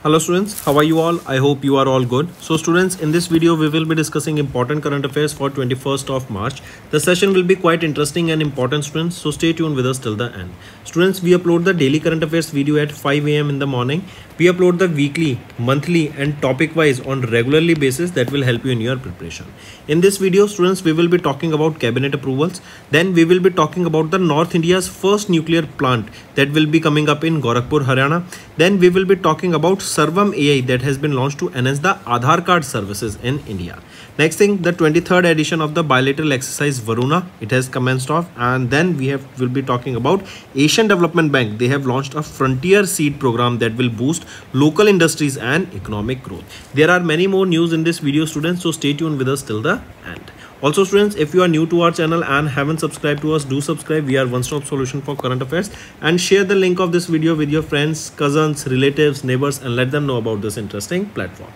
Hello students, how are you all? I hope you are all good. So students, in this video we will be discussing important current affairs for 21st of March. The session will be quite interesting and important students, so stay tuned with us till the end. Students, we upload the daily current affairs video at 5 AM in the morning. We upload the weekly, monthly and topic wise on regularly basis that will help you in your preparation. In this video students, we will be talking about cabinet approvals. Then we will be talking about the North India's first nuclear plant that will be coming up in Gorakhpur, Haryana. Then we will be talking about Sarvam AI that has been launched to enhance the Aadhaar card services in India. Next thing, the 23rd edition of the bilateral exercise Varuna, it has commenced off. And then will be talking about Asian Development Bank. They have launched a frontier seed program that will boost local industries and economic growth. There are many more news in this video students, so stay tuned with us till the end. Also students, if you are new to our channel and haven't subscribed to us, do subscribe. We are one-stop solution for current affairs, and share the link of this video with your friends, cousins, relatives, neighbors, and let them know about this interesting platform.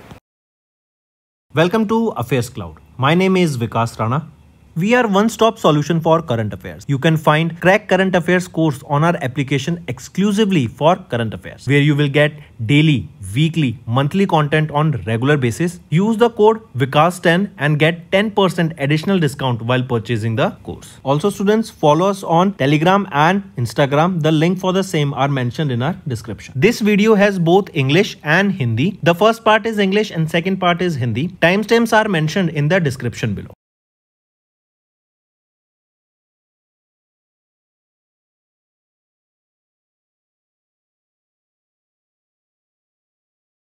Welcome to Affairs Cloud. My name is Vikas Rana. We are one-stop solution for current affairs. You can find Crack Current Affairs course on our application exclusively for current affairs, where you will get daily, weekly, monthly content on regular basis. Use the code Vikas10 and get 10% additional discount while purchasing the course. Also students, follow us on Telegram and Instagram. The link for the same are mentioned in our description. This video has both English and Hindi. The first part is English and second part is Hindi. Timestamps are mentioned in the description below.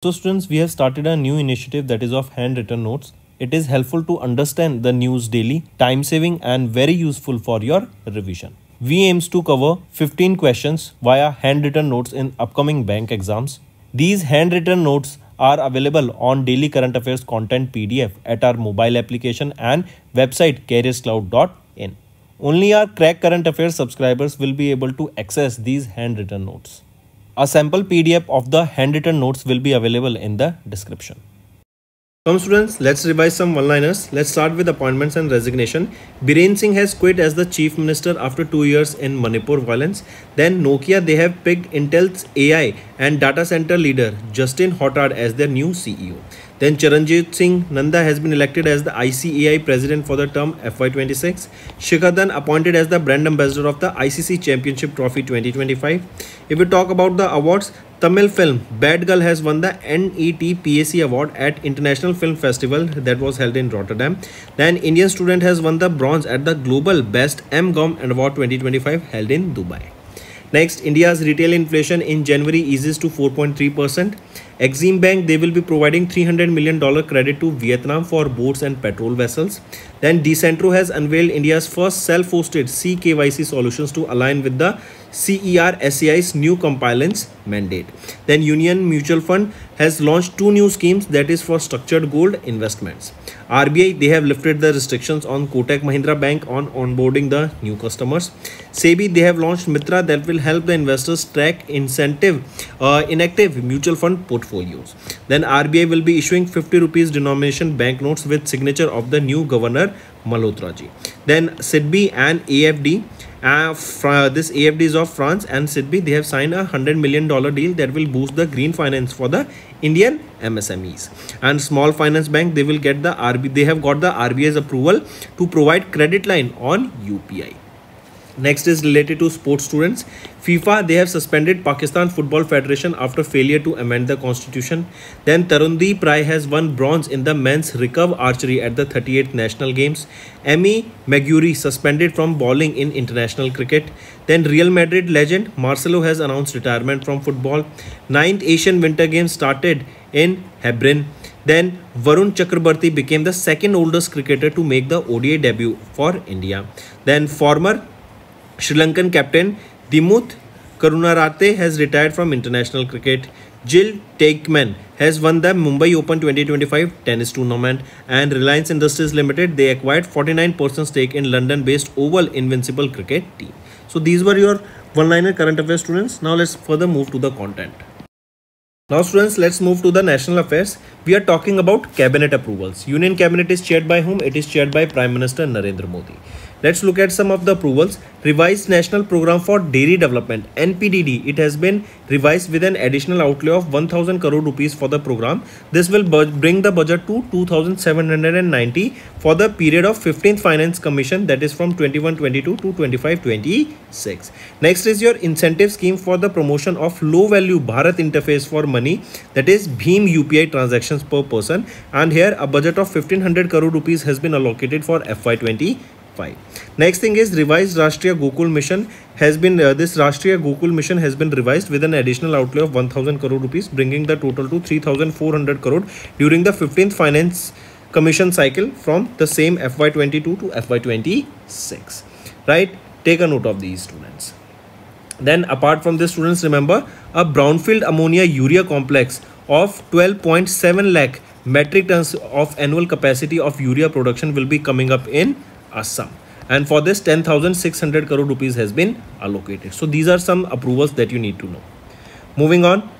So students, we have started a new initiative that is of handwritten notes. It is helpful to understand the news daily, time saving and very useful for your revision. We aims to cover 15 questions via handwritten notes in upcoming bank exams. These handwritten notes are available on daily current affairs content PDF at our mobile application and website careerscloud.in. Only our Crack Current Affairs subscribers will be able to access these handwritten notes. A sample PDF of the handwritten notes will be available in the description. Come students, let's revise some one-liners. Let's start with appointments and resignation. Biren Singh has quit as the Chief Minister after 2 years in Manipur violence. Then Nokia, they have picked Intel's AI and data center leader Justin Hotard as their new CEO. Then Charanjit Singh Nanda has been elected as the ICAI president for the term FY26. Shikhar Dhan appointed as the brand ambassador of the ICC Championship Trophy 2025. If we talk about the awards, Tamil film Bad Girl has won the NETPAC award at International Film Festival that was held in Rotterdam. Then Indian student has won the bronze at the Global Best MGOM Award 2025 held in Dubai. Next, India's retail inflation in January eases to 4.3%. Exim Bank, they will be providing $300 million credit to Vietnam for boats and petrol vessels. Then Decentro has unveiled India's first self-hosted CKYC solutions to align with the CERSCI's new compliance mandate. Then Union Mutual Fund has launched 2 new schemes that is for structured gold investments. RBI, they have lifted the restrictions on Kotak Mahindra Bank on onboarding the new customers. SEBI, they have launched Mitra that will help the investors track inactive mutual fund portfolios. Then RBI will be issuing 50 rupees denomination banknotes with signature of the new governor Malhotra ji. Then SIDBI and AFD, this AFD is of France, and SIDBI, they have signed a $100 million deal that will boost the green finance for the Indian MSMEs. And Small Finance Bank, they will get the they have got the RBI's approval to provide credit line on UPI. Next is related to sports students. FIFA, they have suspended Pakistan Football Federation after failure to amend the constitution. Then Tarundeep Rai has won bronze in the men's recurve archery at the 38th National Games. Emmy Maguire suspended from bowling in international cricket. Then Real Madrid legend Marcelo has announced retirement from football. 9th Asian Winter Games started in Hebron. Then Varun Chakrabarti became the second oldest cricketer to make the ODI debut for India. Then former Sri Lankan captain Dimuth Karunarate has retired from international cricket. Jill Teichmann has won the Mumbai Open 2025 tennis tournament. And Reliance Industries Limited, they acquired 49% stake in London-based Oval Invincible cricket team. So these were your one-liner current affairs students. Now let's further move to the content. Now students, let's move to the national affairs. We are talking about cabinet approvals. Union cabinet is chaired by whom? It is chaired by Prime Minister Narendra Modi. Let's look at some of the approvals. Revised National Program for Dairy Development, NPDD. It has been revised with an additional outlay of 1000 crore rupees for the program. This will bring the budget to 2790 for the period of 15th Finance Commission, that is from 21-22 to 25-26. Next is your incentive scheme for the promotion of low value Bharat interface for money, that is Bhim UPI transactions per person, and here a budget of 1500 crore rupees has been allocated for FY25. Next thing is revised Rashtriya Gokul Mission has been this Rashtriya Gokul Mission has been revised with an additional outlay of 1000 crore rupees, bringing the total to 3400 crore during the 15th Finance Commission cycle from the same FY22 to FY26. Right? Take a note of these, students. Then apart from this, students, remember a brownfield ammonia urea complex of 12.7 lakh metric tons of annual capacity of urea production will be coming up in Assam, and for this 10,600 crore rupees has been allocated. So these are some approvals that you need to know. Moving on,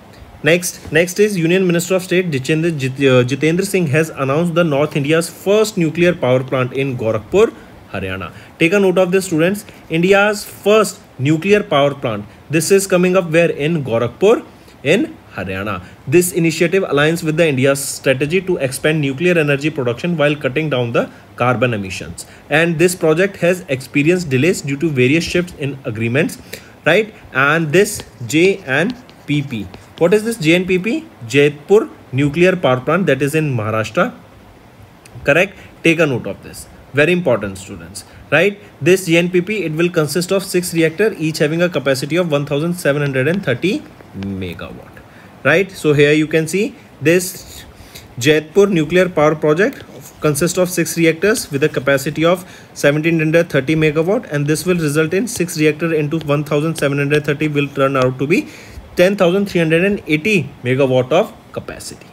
next is Union Minister of State Jitendra Singh has announced the North India's first nuclear power plant in Gorakhpur, Haryana. Take a note of this, students. India's first nuclear power plant. This is coming up where? In Gorakhpur in Haryana. This initiative aligns with the India's strategy to expand nuclear energy production while cutting down the carbon emissions. And this project has experienced delays due to various shifts in agreements, right? And this JNPP. What is this JNPP? Jaipur Nuclear Power Plant, that is in Maharashtra. Correct? Take a note of this. Very important, students. Right? This JNPP, it will consist of 6 reactors, each having a capacity of 1730 megawatt. Right? So here you can see this Jaipur nuclear power project consists of 6 reactors with a capacity of 1730 megawatt, and this will result in 6 reactors into 1730 will turn out to be 10,380 megawatt of capacity.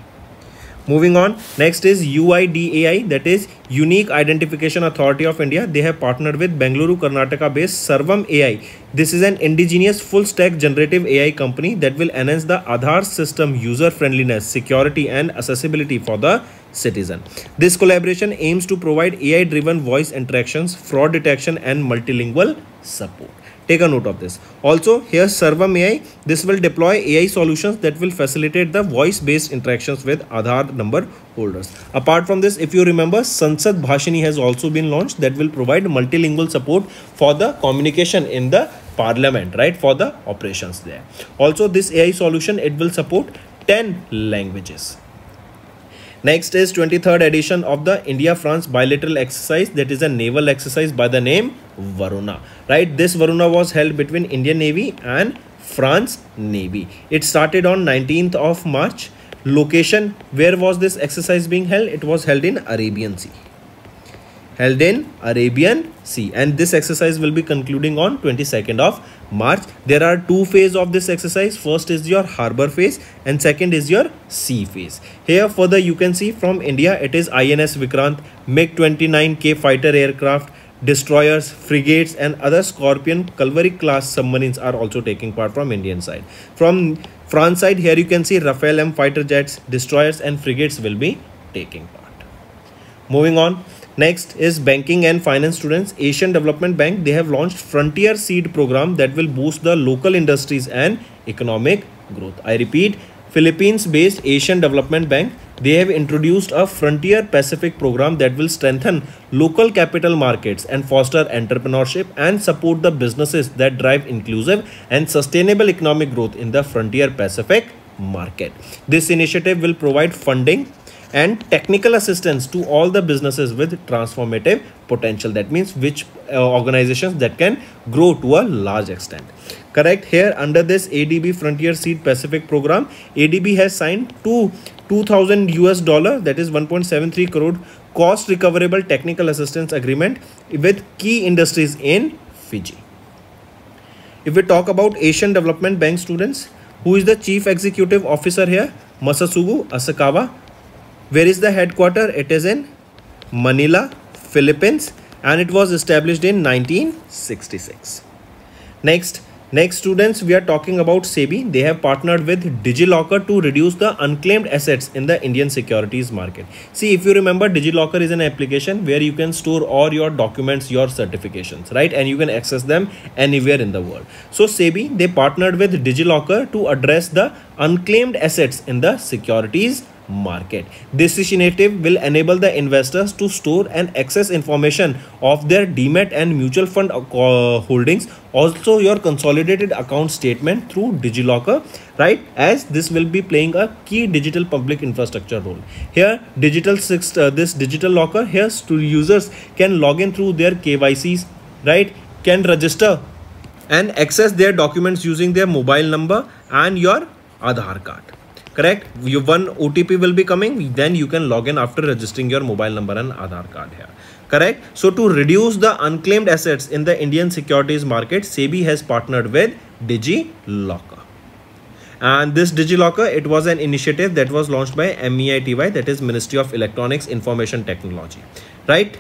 Moving on, next is UIDAI, that is Unique Identification Authority of India. They have partnered with Bengaluru, Karnataka based Sarvam AI. This is an indigenous full stack generative AI company that will enhance the Aadhaar system user friendliness, security and accessibility for the citizen. This collaboration aims to provide AI driven voice interactions, fraud detection and multilingual support. Take a note of this. Also, here Sarvam AI, this will deploy AI solutions that will facilitate the voice-based interactions with Aadhaar number holders. Apart from this, if you remember, Sansad Bhashini has also been launched that will provide multilingual support for the communication in the parliament, right, for the operations there. Also, this AI solution, it will support 10 languages. Next is 23rd edition of the India-France bilateral exercise, that is a naval exercise by the name Varuna. Right, this Varuna was held between Indian Navy and France Navy. It started on 19th of March. Location, where was this exercise being held? It was held in Arabian Sea. And this exercise will be concluding on 22nd of March. There are 2 phases of this exercise. First is your harbor phase and second is your sea phase. Here further you can see from India, it is INS Vikrant, MiG-29K fighter aircraft, destroyers, frigates and other Scorpion Calvary class submarines are also taking part from Indian side. From France side, here you can see Rafale M fighter jets, destroyers and frigates will be taking part. Moving on. Next is banking and finance, students. Asian Development Bank, they have launched Frontier Seed program that will boost the local industries and economic growth. I repeat, Philippines-based Asian Development Bank, they have introduced a Frontier Pacific program that will strengthen local capital markets and foster entrepreneurship and support the businesses that drive inclusive and sustainable economic growth in the Frontier Pacific market. This initiative will provide funding and technical assistance to all the businesses with transformative potential. That means which organizations that can grow to a large extent. Correct. Here under this ADB Frontier Seed Pacific program, ADB has signed $2,000, that is 1.73 crore cost recoverable technical assistance agreement with key industries in Fiji. If we talk about Asian Development Bank, students, who is the Chief Executive Officer here? Masatsugu Asakawa. Where is the headquarter? It is in Manila, Philippines, and it was established in 1966. Next, Next, students, we are talking about SEBI. They have partnered with DigiLocker to reduce the unclaimed assets in the Indian securities market. See, if you remember, DigiLocker is an application where you can store all your documents, your certifications, right? And you can access them anywhere in the world. So SEBI, they partnered with DigiLocker to address the unclaimed assets in the securities market. This initiative will enable the investors to store and access information of their demat and mutual fund holdings, also your consolidated account statement through DigiLocker, right? As this will be playing a key digital public infrastructure role. Here, this digital locker here, users can log in through their KYCs, right? Can register and access their documents using their mobile number and your Aadhaar card. Correct? One OTP will be coming, then you can log in after registering your mobile number and Aadhaar card here. Correct? So to reduce the unclaimed assets in the Indian securities market, SEBI has partnered with DigiLocker. And this DigiLocker, it was an initiative that was launched by MEITY, that is Ministry of Electronics Information Technology. Right?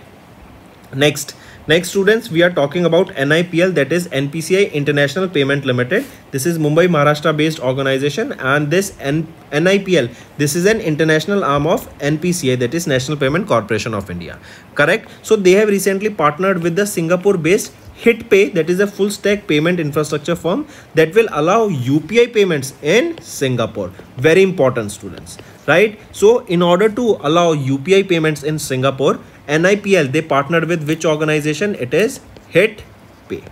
Next, students, we are talking about NIPL, that is NPCI International Payment Limited. This is Mumbai, Maharashtra based organization, and this NIPL, this is an international arm of NPCI, that is National Payment Corporation of India. Correct? So they have recently partnered with the Singapore based HitPay, that is a full stack payment infrastructure firm that will allow UPI payments in Singapore. Very important, students, right? So in order to allow UPI payments in Singapore, NIPL, they partnered with which organization? It is HitPay.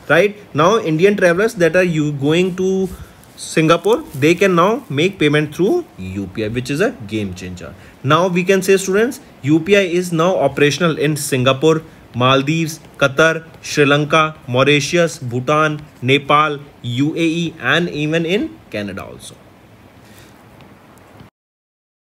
Right now, Indian travelers that are going to Singapore, they can now make payment through UPI, which is a game changer. Now we can say, students, UPI is now operational in Singapore, Maldives, Qatar, Sri Lanka, Mauritius, Bhutan, Nepal, UAE, and even in Canada also.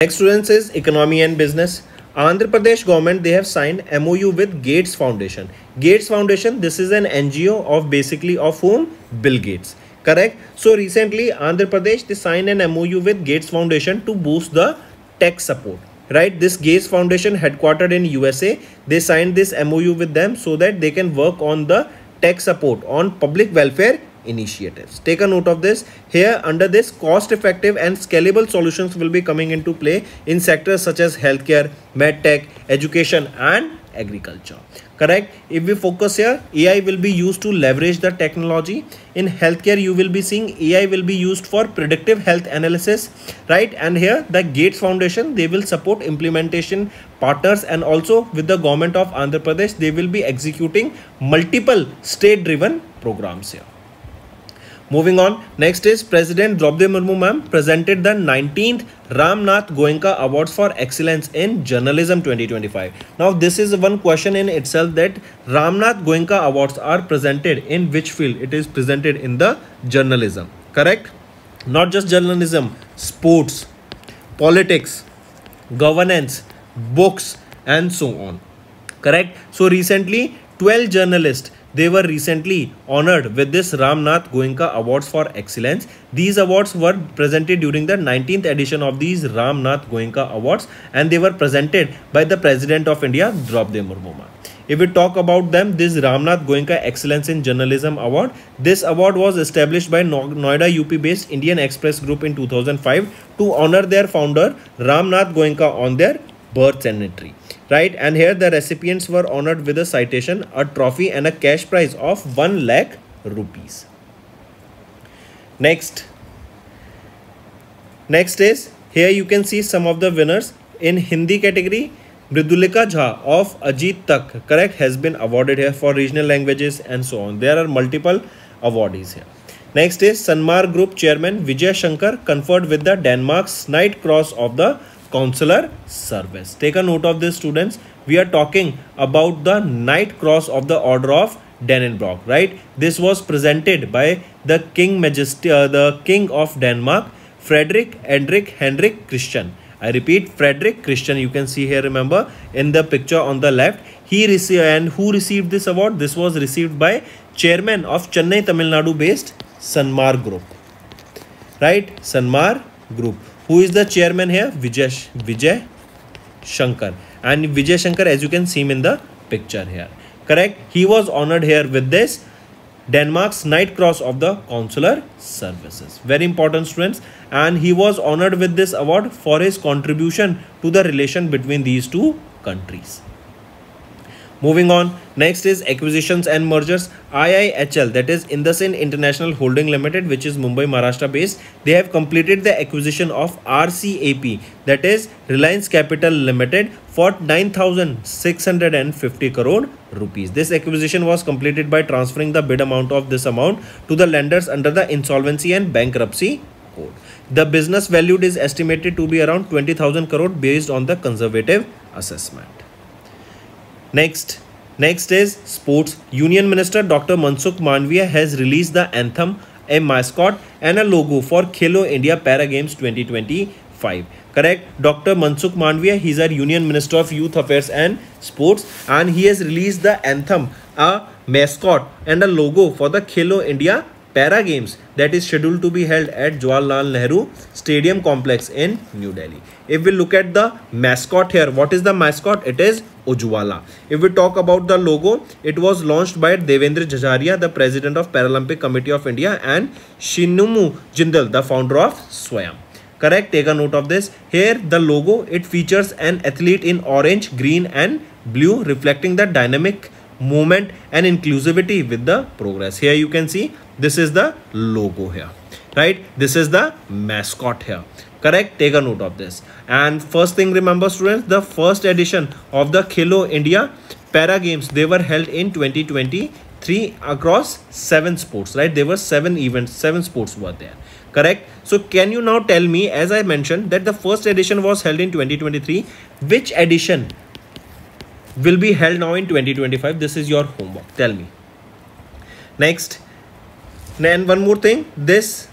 Next, students, is economy and business. Andhra Pradesh government, they have signed MOU with Gates Foundation. Gates Foundation, this is an NGO of basically of whom? Bill Gates. Correct? So recently Andhra Pradesh, they signed an MOU with Gates Foundation to boost the tech support. Right? This Gates Foundation headquartered in USA, they signed this MOU with them so that they can work on the tech support on public welfare initiatives. Take a note of this. Here under this, cost effective and scalable solutions will be coming into play in sectors such as healthcare, medtech, education and agriculture. Correct? If we focus here, AI will be used to leverage the technology. In healthcare, you will be seeing AI will be used for predictive health analysis, right? And here the Gates Foundation, they will support implementation partners, and also with the government of Andhra Pradesh, they will be executing multiple state driven programs here. Moving on, next is President Draupadi Murmu ma'am presented the 19th Ramnath Goenka Awards for Excellence in Journalism 2025. Now this is one question in itself, that Ramnath Goenka Awards are presented in which field? It is presented in the journalism. Correct? Not just journalism, sports, politics, governance, books and so on. Correct? So recently 12 journalists, they were recently honored with this Ramnath Goenka Awards for Excellence. These awards were presented during the 19th edition of these Ramnath Goenka Awards, and they were presented by the President of India, Draupadi Murmu. If we talk about them, this Ramnath Goenka Excellence in Journalism Award, this award was established by Noida UP based Indian Express Group in 2005 to honor their founder Ramnath Goenka on their birth anniversary. Right, and here the recipients were honored with a citation, a trophy and a cash prize of 1 lakh rupees. Next is, here you can see some of the winners. In Hindi category, Mridulika Jha of Ajit Tak, correct, has been awarded here for regional languages and so on. There are multiple awardees here. Next is Sanmar Group Chairman Vijay Shankar conferred with the Denmark's Knight Cross of the Consular Service. Take a note of this, students. We are talking about the Knight Cross of the Order of Dannebrog, right? This was presented by the the King of Denmark, Frederick Henrik Christian. I repeat, Frederick Christian. You can see here, remember, in the picture on the left. He received, and who received this award? This was received by Chairman of Chennai, Tamil Nadu based Sanmar Group. Right? Sanmar Group. Who is the chairman here? Vijay Shankar. And Vijay Shankar, as you can see him in the picture here. Correct? He was honored here with this Denmark's Knight Cross of the Consular Services. Very important, students. And he was honored with this award for his contribution to the relation between these two countries. Moving on, next is acquisitions and mergers. IIHL, that is Indosin International Holding Limited, which is Mumbai, Maharashtra based, they have completed the acquisition of RCAP, that is Reliance Capital Limited, for 9,650 crore rupees. This acquisition was completed by transferring the bid amount of this amount to the lenders under the Insolvency and Bankruptcy Code. The business valued is estimated to be around 20,000 crore based on the conservative assessment. Next is sports. Union Minister Dr. Mansukh Mandaviya has released the anthem, a mascot and a logo for Khelo India Para Games 2025. Correct? Dr. Mansukh Mandaviya, he is our Union Minister of Youth Affairs and Sports, and he has released the anthem, a mascot and a logo for the Khelo India Para Games that is scheduled to be held at Jawaharlal Nehru Stadium Complex in New Delhi. If we look at the mascot here, what is the mascot? It is Ujwala. If we talk about the logo, it was launched by Devendra Jajaria, the President of Paralympic Committee of India, and Shinumu Jindal, the founder of Swayam. Correct? Take a note of this. Here the logo, it features an athlete in orange, green and blue, reflecting the dynamic movement and inclusivity with the progress. Here you can see this is the logo here, right? This is the mascot here. Correct? Take a note of this. And first thing, remember students, the first edition of the Khelo India Para Games, they were held in 2023 across 7 sports, right? There were 7 events, 7 sports were there. Correct? So can you now tell me, as I mentioned that the first edition was held in 2023, which edition will be held now in 2025? This is your homework. Tell me. Next, and one more thing, this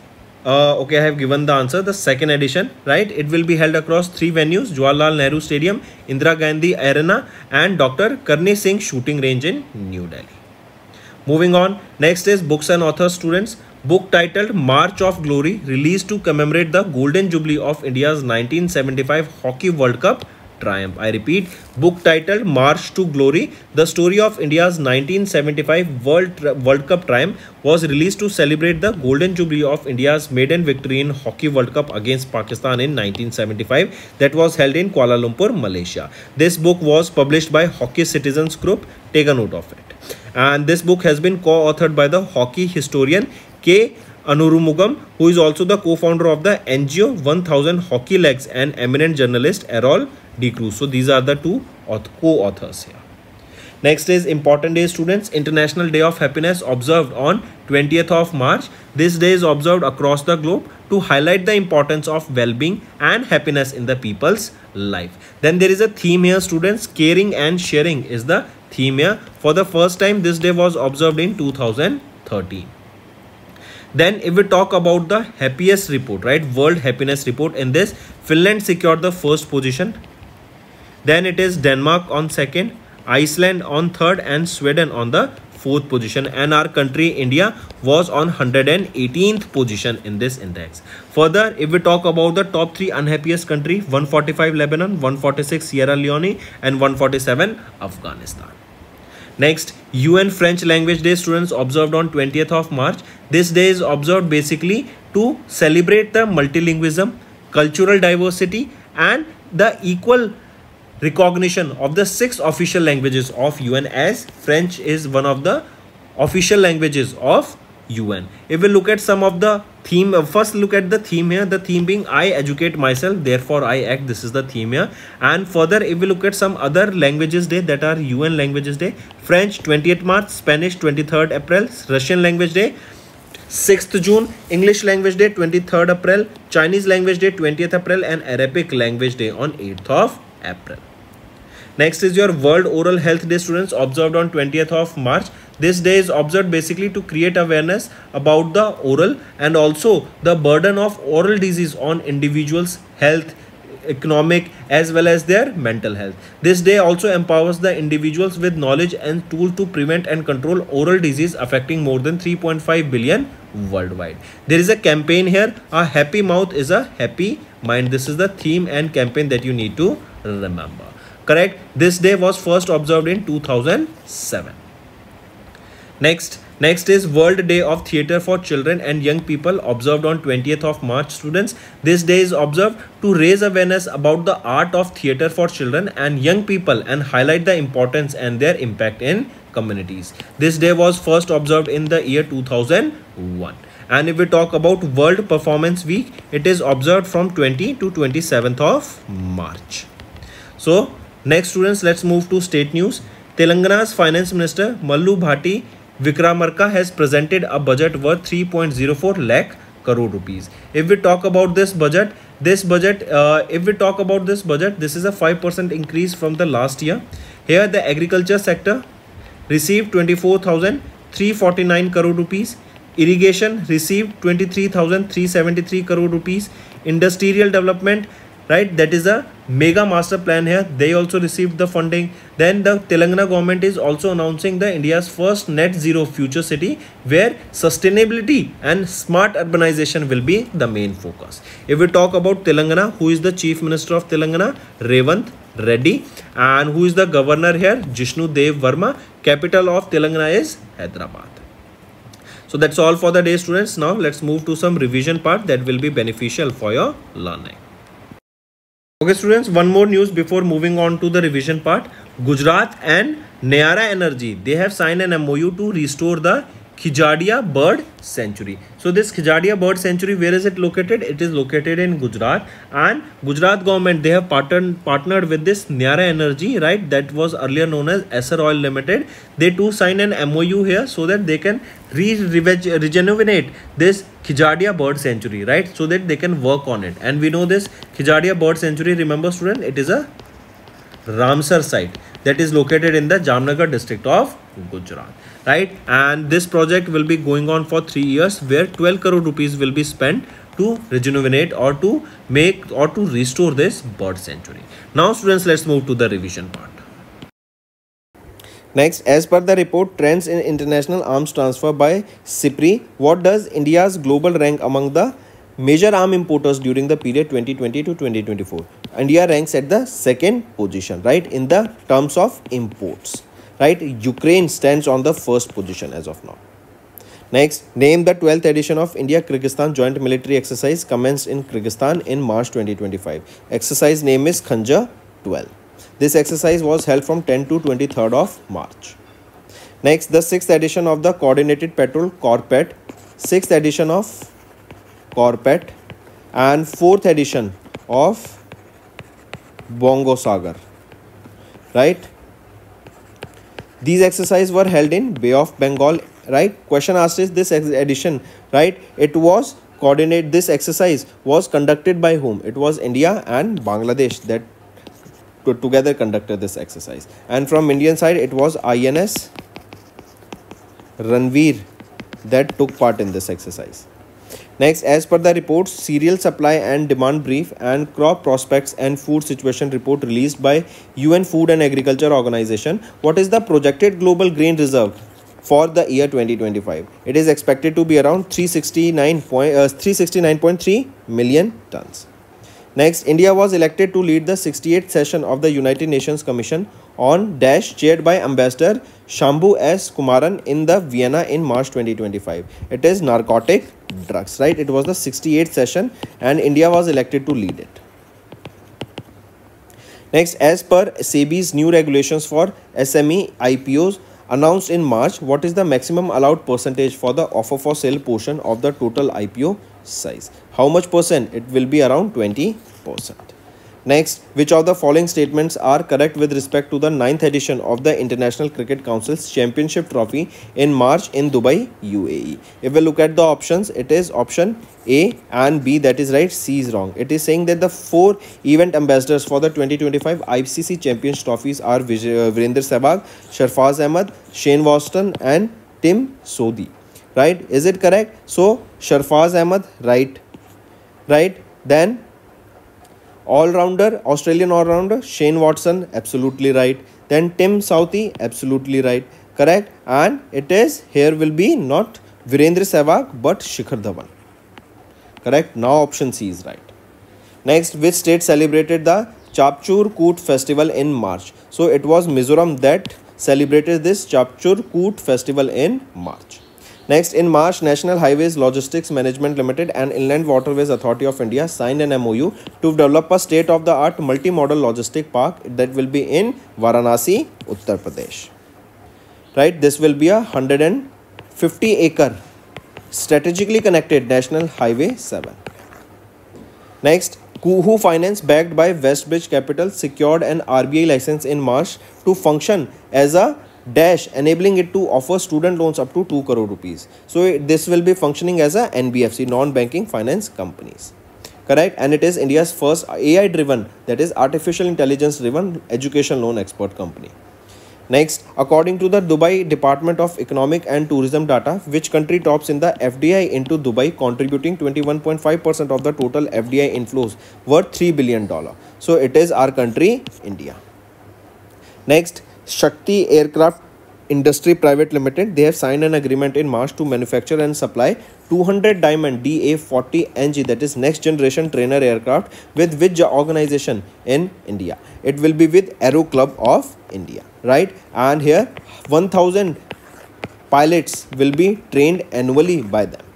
okay, I have given the answer. The second edition, right, it will be held across 3 venues: Jawaharlal Nehru Stadium, Indira Gandhi Arena and Dr. Karni Singh Shooting Range in New Delhi. Moving on, next is books and authors, students. Book titled March of Glory, released to commemorate the golden jubilee of India's 1975 Hockey World Cup triumph. I repeat, book titled March to Glory, the story of India's 1975 World Cup triumph, was released to celebrate the golden jubilee of India's maiden victory in Hockey World Cup against Pakistan in 1975 that was held in Kuala Lumpur, Malaysia. This book was published by Hockey Citizens Group. Take a note of it. And this book has been co-authored by the hockey historian K. Anurumugam, who is also the co-founder of the NGO 1000 Hockey Legs, and eminent journalist Errol D. Cruz. So these are the 2 co-authors here. Next is important day, students. International Day of Happiness observed on 20th of March. This day is observed across the globe to highlight the importance of well-being and happiness in the people's life. Then there is a theme here, students. Caring and sharing is the theme here. For the first time, this day was observed in 2013. Then if we talk about the happiest report, right, World Happiness Report, in this Finland secured the first position. Then it is Denmark on 2nd, Iceland on 3rd and Sweden on the 4th position, and our country India was on 118th position in this index. Further, if we talk about the top 3 unhappiest country, 145 Lebanon, 146 Sierra Leone and 147 Afghanistan. Next, UN French Language Day, students, observed on 20th of March. This day is observed basically to celebrate the multilingualism, cultural diversity and the equal recognition of the 6 official languages of UN, as French is one of the official languages of UN. If we look at some of the theme, first look at the theme here, the theme being I educate myself, therefore I act. This is the theme here. And further, if we look at some other languages day that are UN languages day, French 20th March, Spanish 23rd April, Russian language day 6th June, English language day 23rd April, Chinese language day 20th April and Arabic language day on 8th of April. Next is your World Oral Health Day, students, observed on 20th of March. This day is observed basically to create awareness about the oral and also the burden of oral disease on individuals' health, economic as well as their mental health. This day also empowers the individuals with knowledge and tool to prevent and control oral disease affecting more than 3.5 billion worldwide. There is a campaign here, a happy mouth is a happy mind. This is the theme and campaign that you need to remember. Correct? This day was first observed in 2007. Next Next is World Day of Theatre for Children and Young People, observed on 20th of March, students. This day is observed to raise awareness about the art of theatre for children and young people and highlight the importance and their impact in communities. This day was first observed in the year 2001. And if we talk about World Performance Week, it is observed from 20 to 27th of March. So next, students, let's move to state news. Telangana's Finance Minister Mallu Bhati Vikramarka has presented a budget worth 3.04 lakh crore rupees. If we talk about this budget, this is a 5% increase from the last year. Here the agriculture sector received 24,349 crore rupees. Irrigation received 23,373 crore rupees. Industrial development, right, that is a mega master plan here, they also received the funding. Then the Telangana government is also announcing the India's first net zero future city, where sustainability and smart urbanization will be the main focus. If we talk about Telangana, who is the Chief Minister of Telangana? Revant Reddy. And who is the governor here? Jishnu Dev Verma. Capital of Telangana is Hyderabad. So that's all for the day, students. Now let's move to some revision part that will be beneficial for your learning. Okay, students, one more news before moving on to the revision part. Gujarat and Nayara Energy, they have signed an MOU to restore the Khijadia Bird Sanctuary. So this Khijadia Bird Sanctuary, where is it located? It is located in Gujarat, and Gujarat government, they have partnered with this Nayara Energy, right, that was earlier known as Esser Oil Limited. They too sign an MOU here so that they can rejuvenate this Khijadia Bird Sanctuary, right, so that they can work on it. And we know this Khijadia Bird Sanctuary, remember student, it is a Ramsar site that is located in the Jamnagar district of Gujarat, right? And this project will be going on for 3 years, where 12 crore rupees will be spent to rejuvenate or to make or to restore this bird sanctuary. Now students, let's move to the revision part. Next, as per the report Trends in International Arms Transfer by CIPRI, what does India's global rank among the major arm importers during the period 2020 to 2024? India ranks at the second position, right, in the terms of imports, right? Ukraine stands on the first position as of now. Next, name the 12th edition of India-Kyrgyzstan Joint Military Exercise commenced in Kyrgyzstan in March 2025. Exercise name is Khanjar 12. This exercise was held from 10 to 23rd of March. Next, the 6th edition of the Coordinated Patrol Corpet, 6th edition of Corpet, and 4th edition of Bongo Sagar, right? These exercises were held in Bay of Bengal, right? Question asked is this edition, right? It was coordinated. This exercise was conducted by whom? It was India and Bangladesh that together conducted this exercise. And from Indian side, it was INS Ranveer that took part in this exercise. Next, as per the report, cereal supply and demand brief and crop prospects and food situation report released by UN Food and Agriculture Organization, what is the projected global grain reserve for the year 2025? It is expected to be around 369.3 million tons. Next, India was elected to lead the 68th session of the United Nations Commission on Dash, chaired by Ambassador Shambhu S. Kumaran in the Vienna in March 2025. It is narcotic drugs, right? It was the 68th session and India was elected to lead it. Next, as per SEBI's new regulations for SME IPOs announced in March, what is the maximum allowed percentage for the offer for sale portion of the total IPO size? How much percent? It will be around 20%. Next, which of the following statements are correct with respect to the 9th edition of the International Cricket Council's Championship Trophy in March in Dubai, UAE? If we look at the options, it is option A and B, that is right, C is wrong. It is saying that the 4 event ambassadors for the 2025 ICC Champions Trophies are Virender Sehwag, Sarfraz Ahmed, Shane Watson and Tim Sodhi, right? Is it correct? So Sarfraz Ahmed, right. Then all-rounder, Australian all-rounder, Shane Watson, absolutely right. Then Tim Southey, absolutely right. Correct. And it is, here will be not Virender Sehwag but Shikhar Dhawan. Correct. Now option C is right. Next, which state celebrated the Chapchur Koot festival in March? So it was Mizoram that celebrated this Chapchur Koot festival in March. Next, in March, National Highways Logistics Management Limited and Inland Waterways Authority of India signed an MOU to develop a state-of-the-art multimodal logistic park that will be in Varanasi, Uttar Pradesh. Right, this will be a 150-acre strategically connected National Highway 7. Next, Kuhu Finance, backed by Westbridge Capital, secured an RBI license in March to function as a dash, enabling it to offer student loans up to 2 crore rupees. So this will be functioning as a NBFC, non-banking finance companies. Correct? And it is India's first AI driven, that is artificial intelligence driven education loan expert company. Next, according to the Dubai Department of Economic and Tourism data, which country tops in the FDI into Dubai, contributing 21.5% of the total FDI inflows worth $3 billion. So it is our country, India. Next, Shakti Aircraft Industry Private Limited, they have signed an agreement in March to manufacture and supply 200 Diamond DA-40NG, that is next generation trainer aircraft, with which organization in India? It will be with Aero Club of India, right? And here 1000 pilots will be trained annually by them.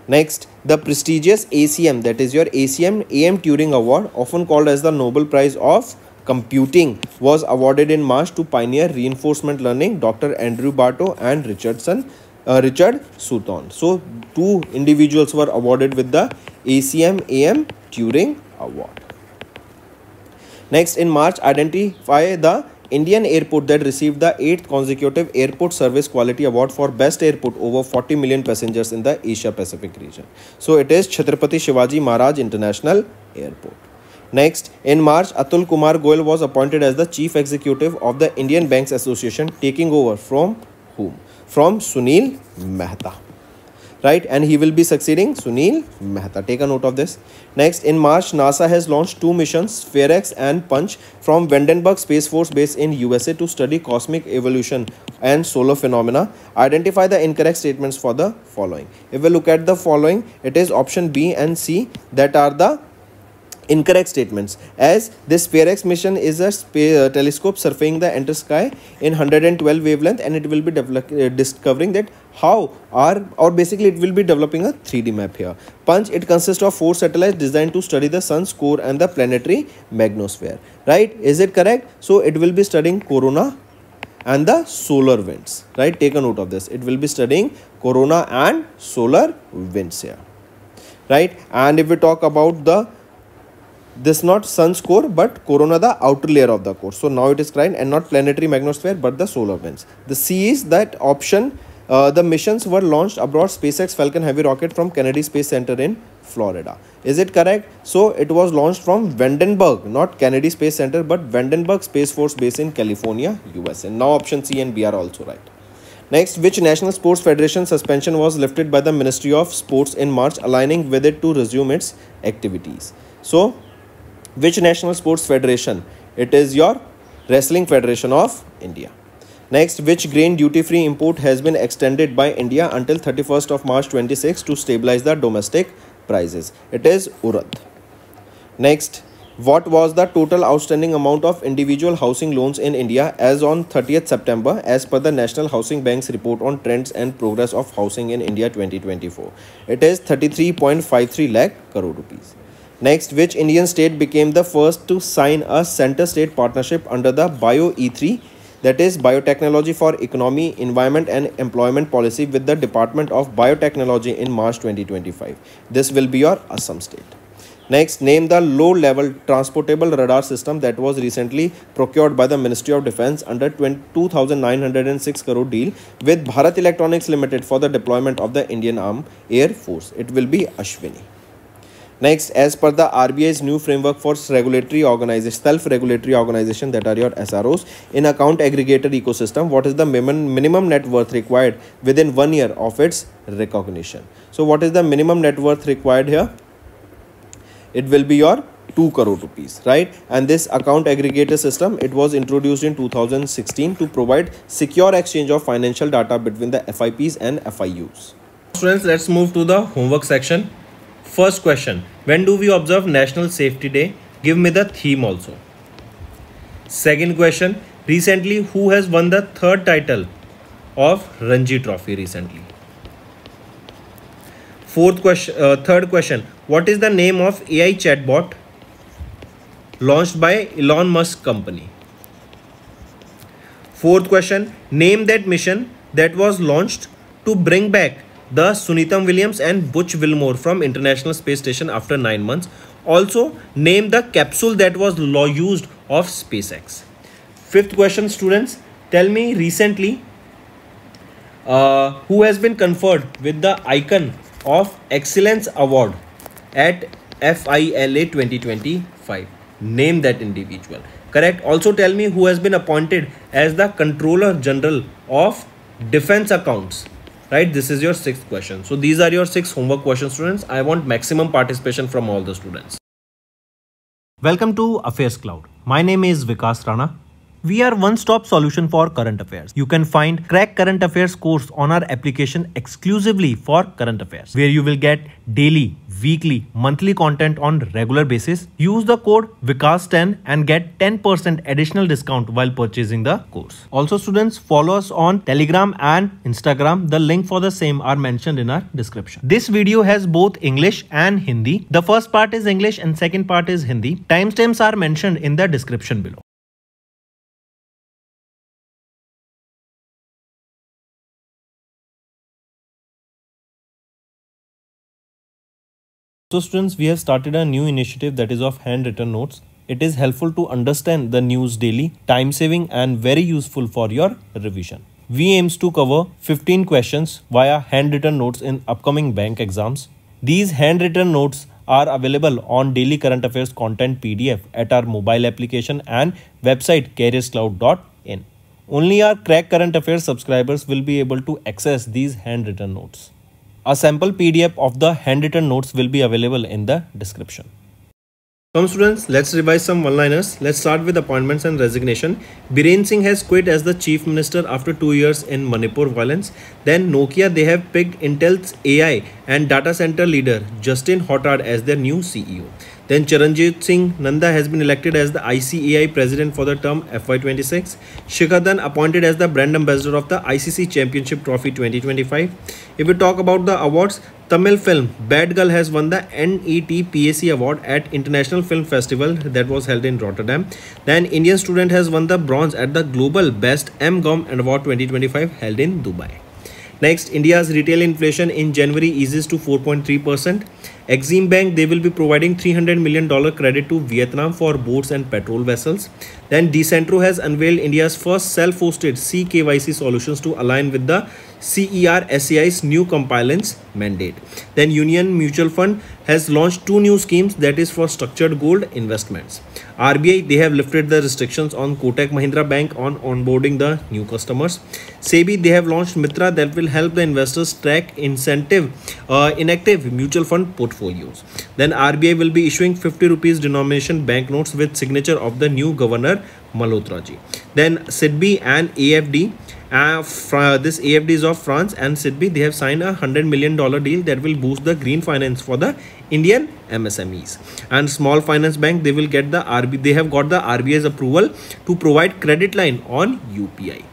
Next, the prestigious ACM, that is your ACM AM Turing Award, often called as the Nobel Prize of Computing, was awarded in March to pioneer reinforcement learning Dr. Andrew Barto and Richard Sutton. So two individuals were awarded with the ACM AM Turing Award. Next, in March, identify the Indian airport that received the 8th consecutive Airport Service Quality Award for Best Airport over 40 million passengers in the Asia Pacific region. So it is Chhatrapati Shivaji Maharaj International Airport. Next, in March, Atul Kumar Goyal was appointed as the Chief Executive of the Indian Banks Association, taking over from whom? From Sunil Mehta. Right, and he will be succeeding Sunil Mehta. Take a note of this. Next, in March, NASA has launched two missions, Spherex and Punch, from Vandenberg Space Force Base in USA to study cosmic evolution and solar phenomena. Identify the incorrect statements for the following. If we look at the following, it is option B and C that are the incorrect statements, as this Spherex mission is a telescope surveying the entire sky in 112 wavelength, and it will be discovering that basically it will be developing a 3D map here. Punch, it consists of 4 satellites designed to study the sun's core and the planetary magnosphere. Right? Is it correct? So it will be studying corona and the solar winds. Right? Take a note of this. It will be studying corona and solar winds here. Right? And if we talk about this not sun's core but corona, the outer layer of the core. So now it is correct, and not planetary magnosphere but the solar winds. The C is that option. The missions were launched aboard SpaceX Falcon Heavy rocket from Kennedy Space Center in Florida. Is it correct? So it was launched from Vandenberg, not Kennedy Space Center but Vandenberg Space Force Base in California, USA. Now option C and B are also right. Next, which National Sports Federation suspension was lifted by the Ministry of Sports in March, aligning with it to resume its activities? So which National Sports Federation? It is your Wrestling Federation of India. Next, which grain duty-free import has been extended by India until 31st of March 26 to stabilize the domestic prices? It is Urad. Next, what was the total outstanding amount of individual housing loans in India as on 30th September as per the National Housing Bank's report on trends and progress of housing in India 2024? It is 33.53 lakh crore rupees. Next, which Indian state became the first to sign a center-state partnership under the BioE3, that is Biotechnology for Economy, Environment and Employment Policy, with the Department of Biotechnology in March 2025? This will be your Assam state. Next, name the low-level transportable radar system that was recently procured by the Ministry of Defence under 2,906 crore deal with Bharat Electronics Limited for the deployment of the Indian Armed Air Force. It will be Ashwini. Next, as per the RBI's new framework for self-regulatory organization, that are your SROs, in account aggregator ecosystem, what is the minimum net worth required within 1 year of its recognition? So what is the minimum net worth required here? It will be your 2 crore rupees, right? And this account aggregator system, it was introduced in 2016 to provide secure exchange of financial data between the FIPs and FIUs. Students, let's move to the homework section. First question, when do we observe National Safety Day? Give me the theme also. Second question, recently who has won the 3rd title of Ranji Trophy recently? Third question. What is the name of AI chatbot launched by Elon Musk company? Fourth question. Name that mission that was launched to bring back the Sunitam Williams and Butch Wilmore from International Space Station after 9 months. Also, name the capsule that was used of SpaceX. Fifth question, students. Tell me recently who has been conferred with the Icon of Excellence Award at FILA 2025. Name that individual. Correct. Also tell me who has been appointed as the Controller General of Defense Accounts. Right. This is your sixth question. So these are your 6 homework questions, students. I want maximum participation from all the students. Welcome to Affairs Cloud. My name is Vikas Rana. We are one-stop solution for current affairs. You can find Crack Current Affairs course on our application exclusively for current affairs, where you will get daily, weekly, monthly content on regular basis. Use the code VIKAS10 and get 10% additional discount while purchasing the course. Also, students, follow us on Telegram and Instagram. The link for the same are mentioned in our description. This video has both English and Hindi. The first part is English and second part is Hindi. Timestamps are mentioned in the description below. So students, we have started a new initiative that is of handwritten notes. It is helpful to understand the news daily, time saving and very useful for your revision. We aims to cover 15 questions via handwritten notes in upcoming bank exams. These handwritten notes are available on daily current affairs content PDF at our mobile application and website careerscloud.in. Only our Crack Current Affairs subscribers will be able to access these handwritten notes. A sample PDF of the handwritten notes will be available in the description. Come students, let's revise some one-liners. Let's start with appointments and resignation. Biren Singh has quit as the Chief Minister after 2 years in Manipur violence. Then Nokia, they have picked Intel's AI and data center leader Justin Hotard as their new CEO. Then Charanjit Singh Nanda has been elected as the ICAI president for the term FY26. Shikhar Dhan appointed as the brand ambassador of the ICC Championship Trophy 2025. If we talk about the awards, Tamil film Bad Girl has won the NETPAC award at International Film Festival that was held in Rotterdam. Then Indian student has won the bronze at the Global Best MGOM Award 2025 held in Dubai. Next, India's retail inflation in January eases to 4.3%. Exim Bank, they will be providing $300 million credit to Vietnam for boats and petrol vessels. Then Decentro has unveiled India's first self-hosted CKYC solutions to align with the CERSAI's new compliance mandate. Then Union Mutual Fund has launched 2 new schemes that is for structured gold investments. RBI, they have lifted the restrictions on Kotak Mahindra Bank on onboarding the new customers. SEBI, they have launched Mitra that will help the investors track inactive mutual fund portfolios. Then RBI will be issuing 50 rupees denomination banknotes with signature of the new governor Malhotra ji. Then SIDBI and AFD, this AFD is of France and SIDBI, they have signed a $100 million deal that will boost the green finance for the Indian MSMEs. And Small Finance Bank, they will get the they have got the RBI's approval to provide credit line on UPI.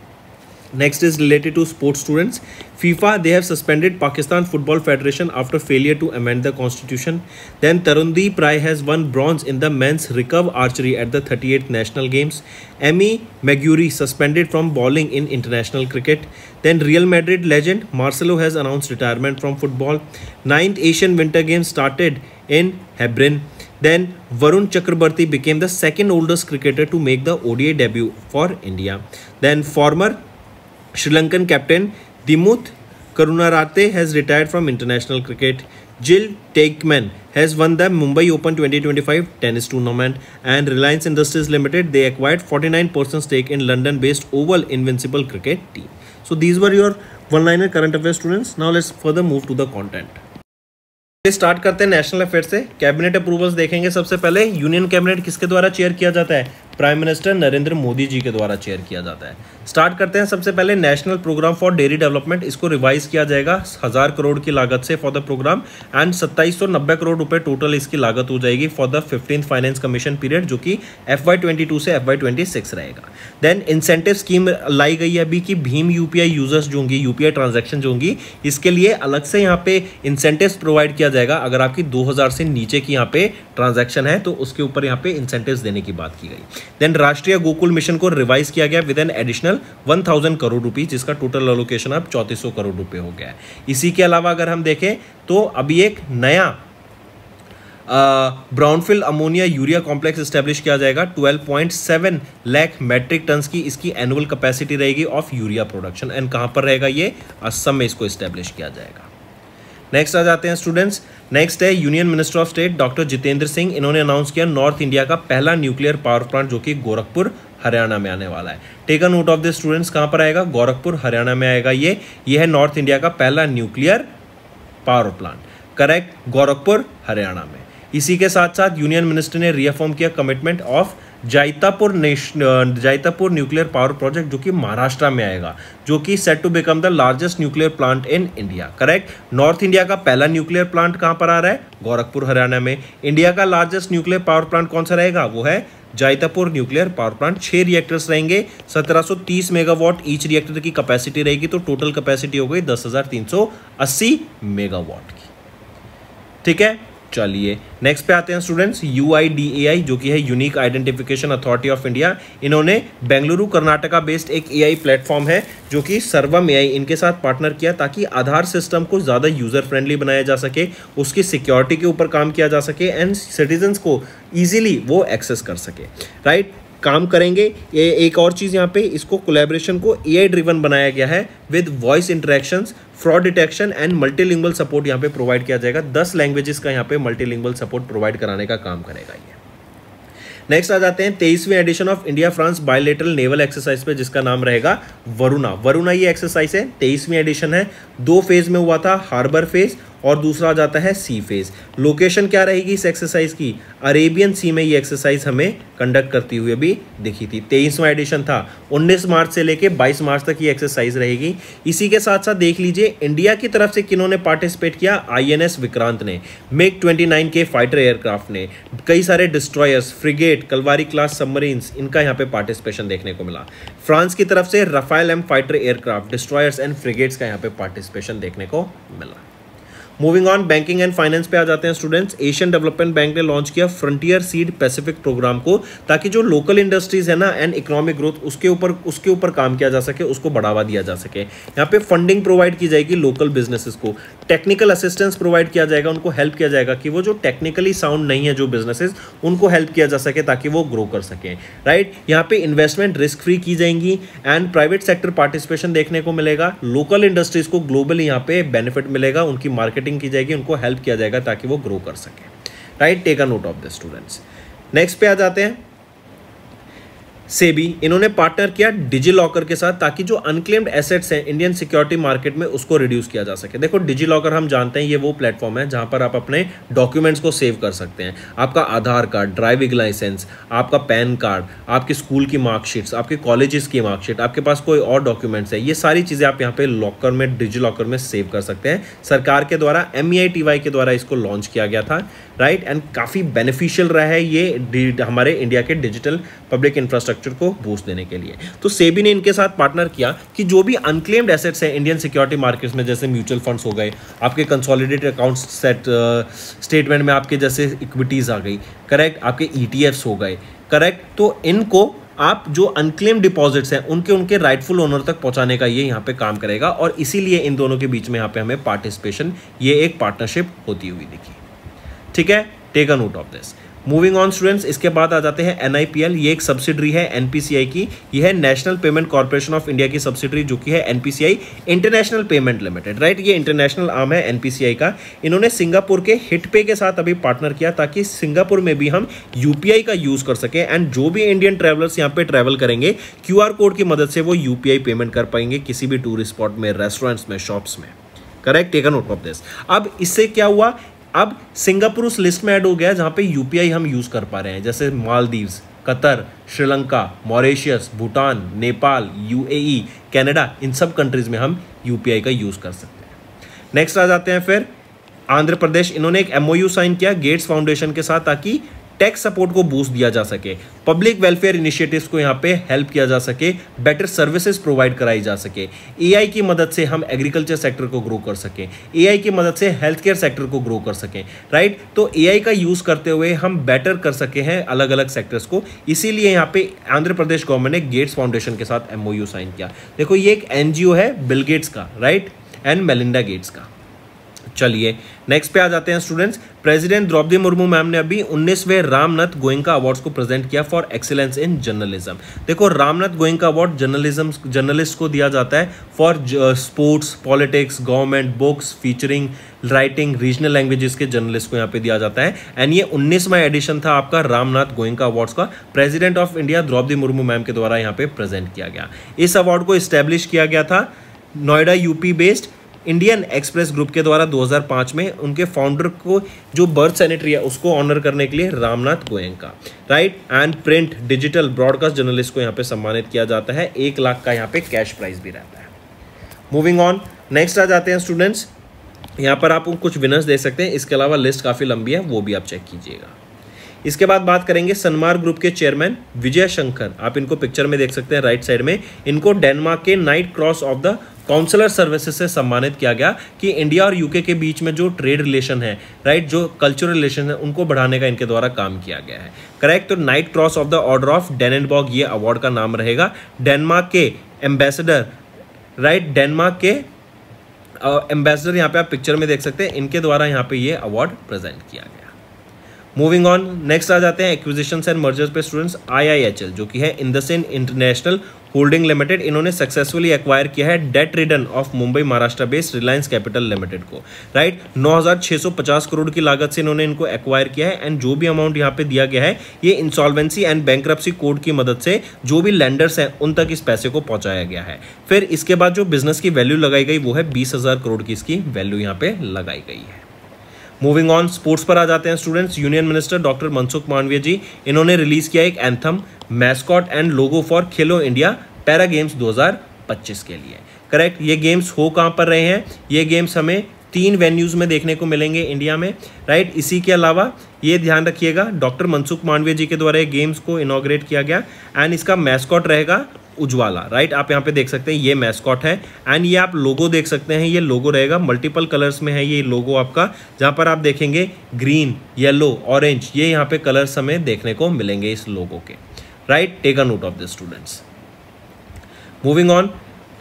Next is related to sports, students. FIFA, they have suspended Pakistan Football Federation after failure to amend the constitution. Then Tarundeep Rai has won bronze in the men's recurve archery at the 38th National Games. Emmy Maguire suspended from bowling in international cricket. Then Real Madrid legend Marcelo has announced retirement from football. 9th Asian Winter Games started in Hebron. Then Varun Chakrabarti became the second oldest cricketer to make the ODI debut for India. Then former Sri Lankan captain Dimuth Karunarate has retired from international cricket. Jill Teichmann has won the Mumbai Open 2025 tennis tournament. And Reliance Industries Limited, they acquired 49% stake in London-based Oval Invincible cricket team. So these were your one-liner current affairs, students. Now let's further move to the content. Start करते हैं national affair से. Cabinet approvals देखेंगे. सबसे पहले union cabinet किसके द्वारा chair किया जाता है? प्राइम मिनिस्टर नरेंद्र मोदी जी के द्वारा चेयर किया जाता है। स्टार्ट करते हैं सबसे पहले national programme for dairy development. इसको रिवाइज किया जाएगा 1000 करोड़ की लागत से for the programme and 2790 crore रुपए टोटल इसकी लागत हो जाएगी for the 15th finance commission period, जो कि FY22 से FY26 रहेगा। देन इंसेंटिव स्कीम लाई गई है अभी कि भीम यूपीआई यूजर्स जो होंगी, यूपीआई ट्रांजैक्शन जो होंगी, इसके लिए अलग से यहाँ पे इंसेंटिव्स प्रोवाइड किया जाएगा। अगर आपकी 2000 से नीचे की यहाँ पे ट्रांजैक्शन है तो उसके ऊपर यहाँ पे इंसेंटिव्स देने की बात की गई। देन राष्ट्रीय गोकुल मिशन को रिवाइज किया गया with an additional 1000 crore rupees, जिसका टोटल एलोकेशन अब 3400 करोड़ रुपए हो गया है। इसी के अलावा अगर हम देखें तो अभी एक नया brownfield ammonia urea complex establish किया जाएगा। 12.7 लाख मेट्रिक टन्स की इसकी एनुअल कैपेसिटी रहेगी ऑफ यूरिया प्रोडक्शन। एंड कहां पर रहेगा ये? असम में इसको एस्टेब्लिश किया जाएगा। नेक्स्ट आ जाते हैं स्टूडेंट्स। नेक्स्ट है union minister of state doctor Jitendra Singh. इन्होंने अनाउंस किया नॉर्थ इंडिया का पहला न्यूक्लियर पावर प्लांट, जो कि गोरखपुर हरियाणा में आने वाला है। Take a note of this students, कहां पर आएगा? गोरखपुर हरियाणा में आएगा। ये है नॉर्थ इंडिया का पहला nuclear power plant, correct, Gorakhpur Haryana में। इसी के साथ साथ यूनियन मिनिस्टर ने रीअफर्म किया commitment of Jaitapur nuclear power project, जो कि महाराष्ट्र में आएगा, जो कि set to become the largest nuclear plant in India, correct. North India का पहला न्यूक्लियर प्लांट कहां पर आ रहा है? गोरखपुर हरियाणा में। इंडिया का लार्जेस्ट न्यूक्लियर पावर प्लांट कौन सा रहेगा? वो है जाइतापुर न्यूक्लियर पावर प्लांट। 6 रिएक्टर्स रहेंगे, 1730 मेगावाट ईच रिएक्टर की कैपेसिटी रहेगी, तो टोटल कैपेसिटी हो गई 10,380 मेगावाट की। ठीक है, चलिए नेक्स्ट पे आते हैं स्टूडेंट्स। UIDAI जो कि है unique identification authority of India, इन्होंने बेंगलुरु कर्नाटका बेस्ड एक AI प्लेटफॉर्म है जो कि सर्वम AI इनके साथ पार्टनर किया ताकि आधार सिस्टम को ज़्यादा यूज़र फ्रेंडली बनाया जा सके, उसकी सिक्योरिटी के ऊपर काम किया जा सके एंड सिटीजन्स को ईजिली वो एक्सेस कर सके, राइट। काम करेंगे। ये एक और चीज़ यहाँ पे, इसको कोलैबोरेशन को AI ड्रिवन बनाया गया है with voice interactions, fraud detection and multilingual support यहाँ पे प्रोवाइड किया जाएगा। 10 लैंग्वेजेस का यहाँ पे मल्टीलिंगुअल सपोर्ट प्रोवाइड कराने का काम करेगा ये। नेक्स्ट आ जाते हैं 23वीं edition of India France bilateral naval exercise पे, जिसका नाम रहेगा वरुणा। ये एक्सरसाइज है, 23वीं एडिशन है, 2 फेज में हुआ था, हार्बर फेज और दूसरा आ जाता है सी फेज। लोकेशन क्या रहेगी इस एक्सरसाइज की? अरेबियन सी में ये एक्सरसाइज हमें कंडक्ट करती हुई अभी दिखी थी। 23वां एडिशन था, 19 मार्च से लेके 22 मार्च तक ये एक्सरसाइज रहेगी। इसी के साथ साथ देख लीजिए इंडिया की तरफ से किन्होंने पार्टिसिपेट किया? INS विक्रांत ने, MiG-29 के फाइटर एयरक्राफ्ट ने, कई सारे destroyers, frigate, Kalwari class submarines, इनका यहाँ पे पार्टिसिपेशन देखने को मिला। फ्रांस की तरफ से Rafale M fighter aircraft, destroyers and frigates का यहाँ पे पार्टिसिपेशन देखने को मिला। Moving on, banking and finance पे आ जाते हैं स्टूडेंट्स। एशियन डेवलपमेंट बैंक ने लॉन्च किया फ्रंटियर सीड पैसिफिक प्रोग्राम को, ताकि जो लोकल इंडस्ट्रीज है ना एंड इकोनॉमिक ग्रोथ, उसके ऊपर काम किया जा सके, उसको बढ़ावा दिया जा सके। यहाँ पे फंडिंग प्रोवाइड की जाएगी लोकल बिजनेसेस को, टेक्निकल असिस्टेंस प्रोवाइड किया जाएगा, उनको हेल्प किया जाएगा कि वो जो टेक्निकली साउंड नहीं है जो बिजनेसेस, उनको हेल्प किया जा सके ताकि वो ग्रो कर सकें, राइट। यहाँ पे इन्वेस्टमेंट रिस्क फ्री की जाएंगी एंड प्राइवेट सेक्टर पार्टिसिपेशन देखने को मिलेगा। लोकल इंडस्ट्रीज को ग्लोबली यहाँ पे बेनिफिट मिलेगा, उनकी मार्केटिंग की जाएगी, उनको हेल्प किया जाएगा ताकि वो ग्रो कर सके, right. Take a note of this students. Next पे आ जाते हैं सेबी। इन्होंने पार्टनर किया डिजी लॉकर के साथ ताकि जो अनक्लेम्ड एसेट्स हैं इंडियन सिक्योरिटी मार्केट में उसको रिड्यूस किया जा सके। देखो डिजी लॉकर हम जानते हैं ये वो प्लेटफॉर्म है जहां पर आप अपने डॉक्यूमेंट्स को सेव कर सकते हैं। आपका आधार कार्ड, ड्राइविंग लाइसेंस, आपका पैन कार्ड, आपके स्कूल की मार्कशीट्स, आपके कॉलेजेस की मार्कशीट, आपके पास कोई और डॉक्यूमेंट्स है, ये सारी चीज़ें आप यहाँ पे लॉकर में, डिजी लॉकर में सेव कर सकते हैं। सरकार के द्वारा MEITY के द्वारा इसको लॉन्च किया गया था, राइट। एंड काफ़ी बेनिफिशियल रहा है ये हमारे इंडिया के डिजिटल पब्लिक इंफ्रास्ट्रक्चर को बूस्ट देने के लिए। तो सेबी ने इनके साथ पार्टनर किया कि जो भी अनक्लेम्ड एसेट्स हैं इंडियन सिक्योरिटी मार्केट्स में, जैसे म्यूचुअल फंड्स हो गए, आपके कंसोलिडेटेड अकाउंट्स स्टेटमेंट में आपके जैसे इक्विटीज़ आ गई, करेक्ट, आपके ETFs हो गए, करेक्ट, तो इनको आप जो अनक्लेम डिपॉजिट्स हैं उनके राइटफुल ओनर तक पहुंचाने का ये यहाँ पे काम करेगा। और इसीलिए इन दोनों के बीच में यहाँ पे हमें पार्टिसिपेशन, ये एक पार्टनरशिप होती हुई दिखी, ठीक है। Take a note of this. Moving on students, इसके बाद आ जाते हैं NIPL। ये एक सब्सिडरी है NPCI की, ये है national payment corporation of India की सब्सिडरी, जो कि है NPCI international payment limited, right. ये इंटरनेशनल आर्म है NPCI का। इन्होंने सिंगापुर के हिटपे के साथ अभी पार्टनर किया ताकि सिंगापुर में भी हम UPI का यूज कर सके एंड जो भी इंडियन ट्रैवलर्स यहाँ पे ट्रैवल करेंगे QR कोड की मदद से वो UPI पेमेंट कर पाएंगे किसी भी टूरिस्ट स्पॉट में, रेस्टोरेंट्स में, शॉप्स में, correct. Take a note of this. अब इससे क्या हुआ, अब सिंगापुर उस लिस्ट में ऐड हो गया जहां पे UPI हम यूज कर पा रहे हैं, जैसे Maldives, Qatar, Sri Lanka, Mauritius, Bhutan, Nepal, UAE, Canada, इन सब कंट्रीज में हम यूपीआई का यूज़ कर सकते हैं। नेक्स्ट आ जाते हैं फिर आंध्र प्रदेश। इन्होंने एक एमओयू साइन किया गेट्स फाउंडेशन के साथ ताकि टैक्स सपोर्ट को बूस्ट दिया जा सके, पब्लिक वेलफेयर इनिशिएटिव्स को यहाँ पे हेल्प किया जा सके, बेटर सर्विसेज प्रोवाइड कराई जा सके, एआई की मदद से हम एग्रीकल्चर सेक्टर को ग्रो कर सकें, एआई की मदद से हेल्थ केयर सेक्टर को ग्रो कर सकें, राइट। तो एआई का यूज़ करते हुए हम बेटर कर सके हैं अलग अलग सेक्टर्स को, इसीलिए यहाँ पे आंध्र प्रदेश गवर्नमेंट ने गेट्स फाउंडेशन के साथ एमओयू साइन किया। देखो ये एक एनजीओ है बिल गेट्स का, राइट, एंड मेलिंडा गेट्स का। चलिए नेक्स्ट पे आ जाते हैं students. President Draupadi Murmu ma'am ने अभी 19वें रामनाथ गोयनका अवार्ड्स को प्रेजेंट किया फॉर एक्सीलेंस इन जर्नलिज्म। देखो रामनाथ गोयनका अवार्ड जर्नलिस्ट को दिया जाता है for sports, politics, government, books, featuring, writing, regional languages के जर्नलिस्ट को यहाँ पे दिया जाता है। एंड ये 19वां एडिशन था आपका रामनाथ गोयनका अवार्ड्स का, president of India Draupadi Murmu ma'am के द्वारा यहाँ पे प्रेजेंट किया गया। इस अवार्ड को इस्टेब्लिश किया गया था Noida UP based Indian express group के द्वारा 2005 में। उनके फाउंडर को जो बर्थ सैनिटरी है उसको ऑनर करने के लिए Ramnath Goenka, right. And print, digital, broadcast journalist को यहाँ पे सम्मानित किया जाता है। 1 लाख का यहाँ पे कैश प्राइज भी रहता है। मूविंग ऑन, नेक्स्ट आ जाते हैं स्टूडेंट्स। यहाँ पर आप कुछ विनर्स दे सकते हैं, इसके अलावा लिस्ट काफ़ी लंबी है, वो भी आप चेक कीजिएगा। इसके बाद बात करेंगे सनमार ग्रुप के चेयरमैन विजय शंकर। आप इनको पिक्चर में देख सकते हैं राइट साइड में। इनको डेनमार्क के knight cross of the counsellor services से सम्मानित किया गया कि इंडिया और यूके के बीच में जो ट्रेड रिलेशन है, राइट, जो कल्चरल रिलेशन है, उनको बढ़ाने का इनके द्वारा काम किया गया है, करेक्ट। तो knight cross of the order of Dannebrog ये अवार्ड का नाम रहेगा। डेनमार्क के एम्बेसडर, राइट, डेनमार्क के एम्बेसडर यहाँ पे आप पिक्चर में देख सकते हैं, इनके द्वारा यहाँ पे ये अवार्ड प्रेजेंट किया गया। मूविंग ऑन, नेक्स्ट आ जाते हैं एक्विजिशंस एंड मर्जर्स पे स्टूडेंट्स। आईआईएचएल जो कि है इंडसइंड इंटरनेशनल होल्डिंग लिमिटेड, इन्होंने सक्सेसफुली एक्वायर किया है debt ridden of Mumbai Maharashtra based Reliance capital limited को, राइट। 9,650 करोड़ की लागत से इन्होंने इनको एक्वायर किया है। एंड जो भी अमाउंट यहाँ पे दिया गया है ये इंसॉल्वेंसी एंड बैंक्रप्सी कोड की मदद से जो भी लेंडर्स हैं उन तक इस पैसे को पहुंचाया गया है। फिर इसके बाद जो बिजनेस की वैल्यू लगाई गई वो है 20,000 करोड़ की इसकी वैल्यू यहाँ पे लगाई गई है। मूविंग ऑन, स्पोर्ट्स पर आ जाते हैं students. Union minister doctor Mansukh Mandaviya ji, इन्होंने रिलीज किया एक anthem, mascot and logo for Khelo India para games 2025 के लिए, करेक्ट। ये गेम्स हो कहाँ पर रहे हैं? ये गेम्स हमें 3 वेन्यूज़ में देखने को मिलेंगे इंडिया में, राइट। इसी के अलावा ये ध्यान रखिएगा डॉक्टर मनसुख मांडविया जी के द्वारा ये गेम्स को इनॉग्रेट किया गया। एंड इसका मैस्कॉट रहेगा उज्ज्वला, राइट। आप यहाँ पे देख सकते हैं ये मैस्कॉट है। एंड ये आप लोगो देख सकते हैं, ये लोगो रहेगा मल्टीपल कलर्स में है ये लोगो आपका, जहाँ पर आप देखेंगे ग्रीन, येलो, ऑरेंज, ये यहाँ पे कलर्स हमें देखने को मिलेंगे इस लोगो के, right. Take a note of this students. Moving on,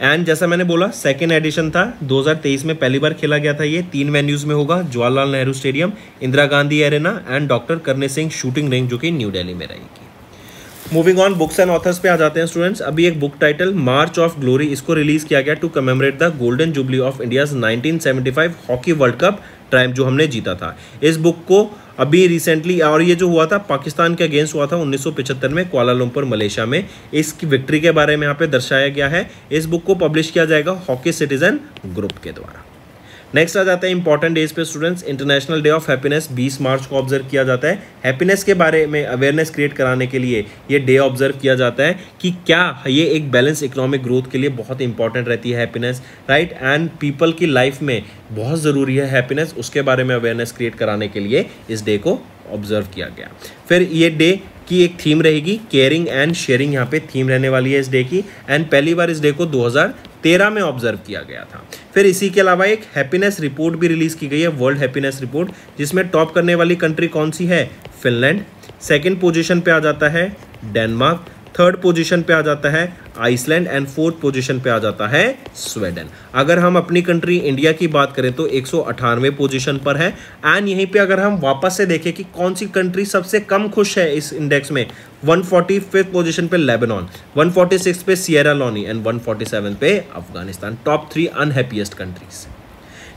and जैसा मैंने बोला सेकेंड एडिशन था 2023 में, पहली बार खेला गया था। ये 3 वेन्यूज़ में होगा, Jawaharlal Nehru stadium, Indira Gandhi arena and doctor करने सिंह शूटिंग रेंज जो कि न्यू दिल्ली में रहेगी। Moving on, books and authors पे आ जाते हैं स्टूडेंट्स। अभी एक book title March of glory, इसको रिलीज किया गया to commemorate the golden jubilee of India's 1975 hockey world cup triumph जो हमने जीता था। इस बुक को अभी रिसेंटली, और ये जो हुआ था पाकिस्तान के अगेंस्ट हुआ था 1975 में कुआलालंपुर मलेशिया में, इसकी विक्ट्री के बारे में यहाँ पे दर्शाया गया है। इस बुक को पब्लिश किया जाएगा हॉकी सिटीजन ग्रुप के द्वारा। नेक्स्ट आ जाता है इंपॉर्टेंट डेज पे students. International day of happiness 20 March को ऑब्जर्व किया जाता है। हैप्पीनेस के बारे में अवेयरनेस क्रिएट कराने के लिए ये डे ऑब्जर्व किया जाता है कि क्या ये एक बैलेंस इकोनॉमिक ग्रोथ के लिए बहुत इंपॉर्टेंट रहती है हैप्पीनेस, राइट। एंड पीपल की लाइफ में बहुत ज़रूरी है हैप्पीनेस, उसके बारे में अवेयरनेस क्रिएट कराने के लिए इस डे को ऑब्जर्व किया गया। फिर ये डे की एक थीम रहेगी केयरिंग एंड शेयरिंग, यहाँ पे थीम रहने वाली है इस डे की। एंड पहली बार इस डे को 2013 में ऑब्जर्व किया गया था। फिर इसी के अलावा एक हैप्पीनेस रिपोर्ट भी रिलीज की गई है, वर्ल्ड हैप्पीनेस रिपोर्ट, जिसमें टॉप करने वाली कंट्री कौन सी है? फिनलैंड। सेकंड पोजीशन पे आ जाता है डेनमार्क, थर्ड पोजीशन पे आ जाता है आइसलैंड एंड फोर्थ पोजीशन पे आ जाता है स्वीडन। अगर हम अपनी कंट्री इंडिया की बात करें तो 198वें पोजीशन पर है। एंड यहीं पे अगर हम वापस से देखें कि कौन सी कंट्री सबसे कम खुश है इस इंडेक्स में, 145वें पोजीशन पे लेबनान, 146 पे सिएरा लोनी एंड 147 पे Afghanistan. Top 3 unhappiest countries.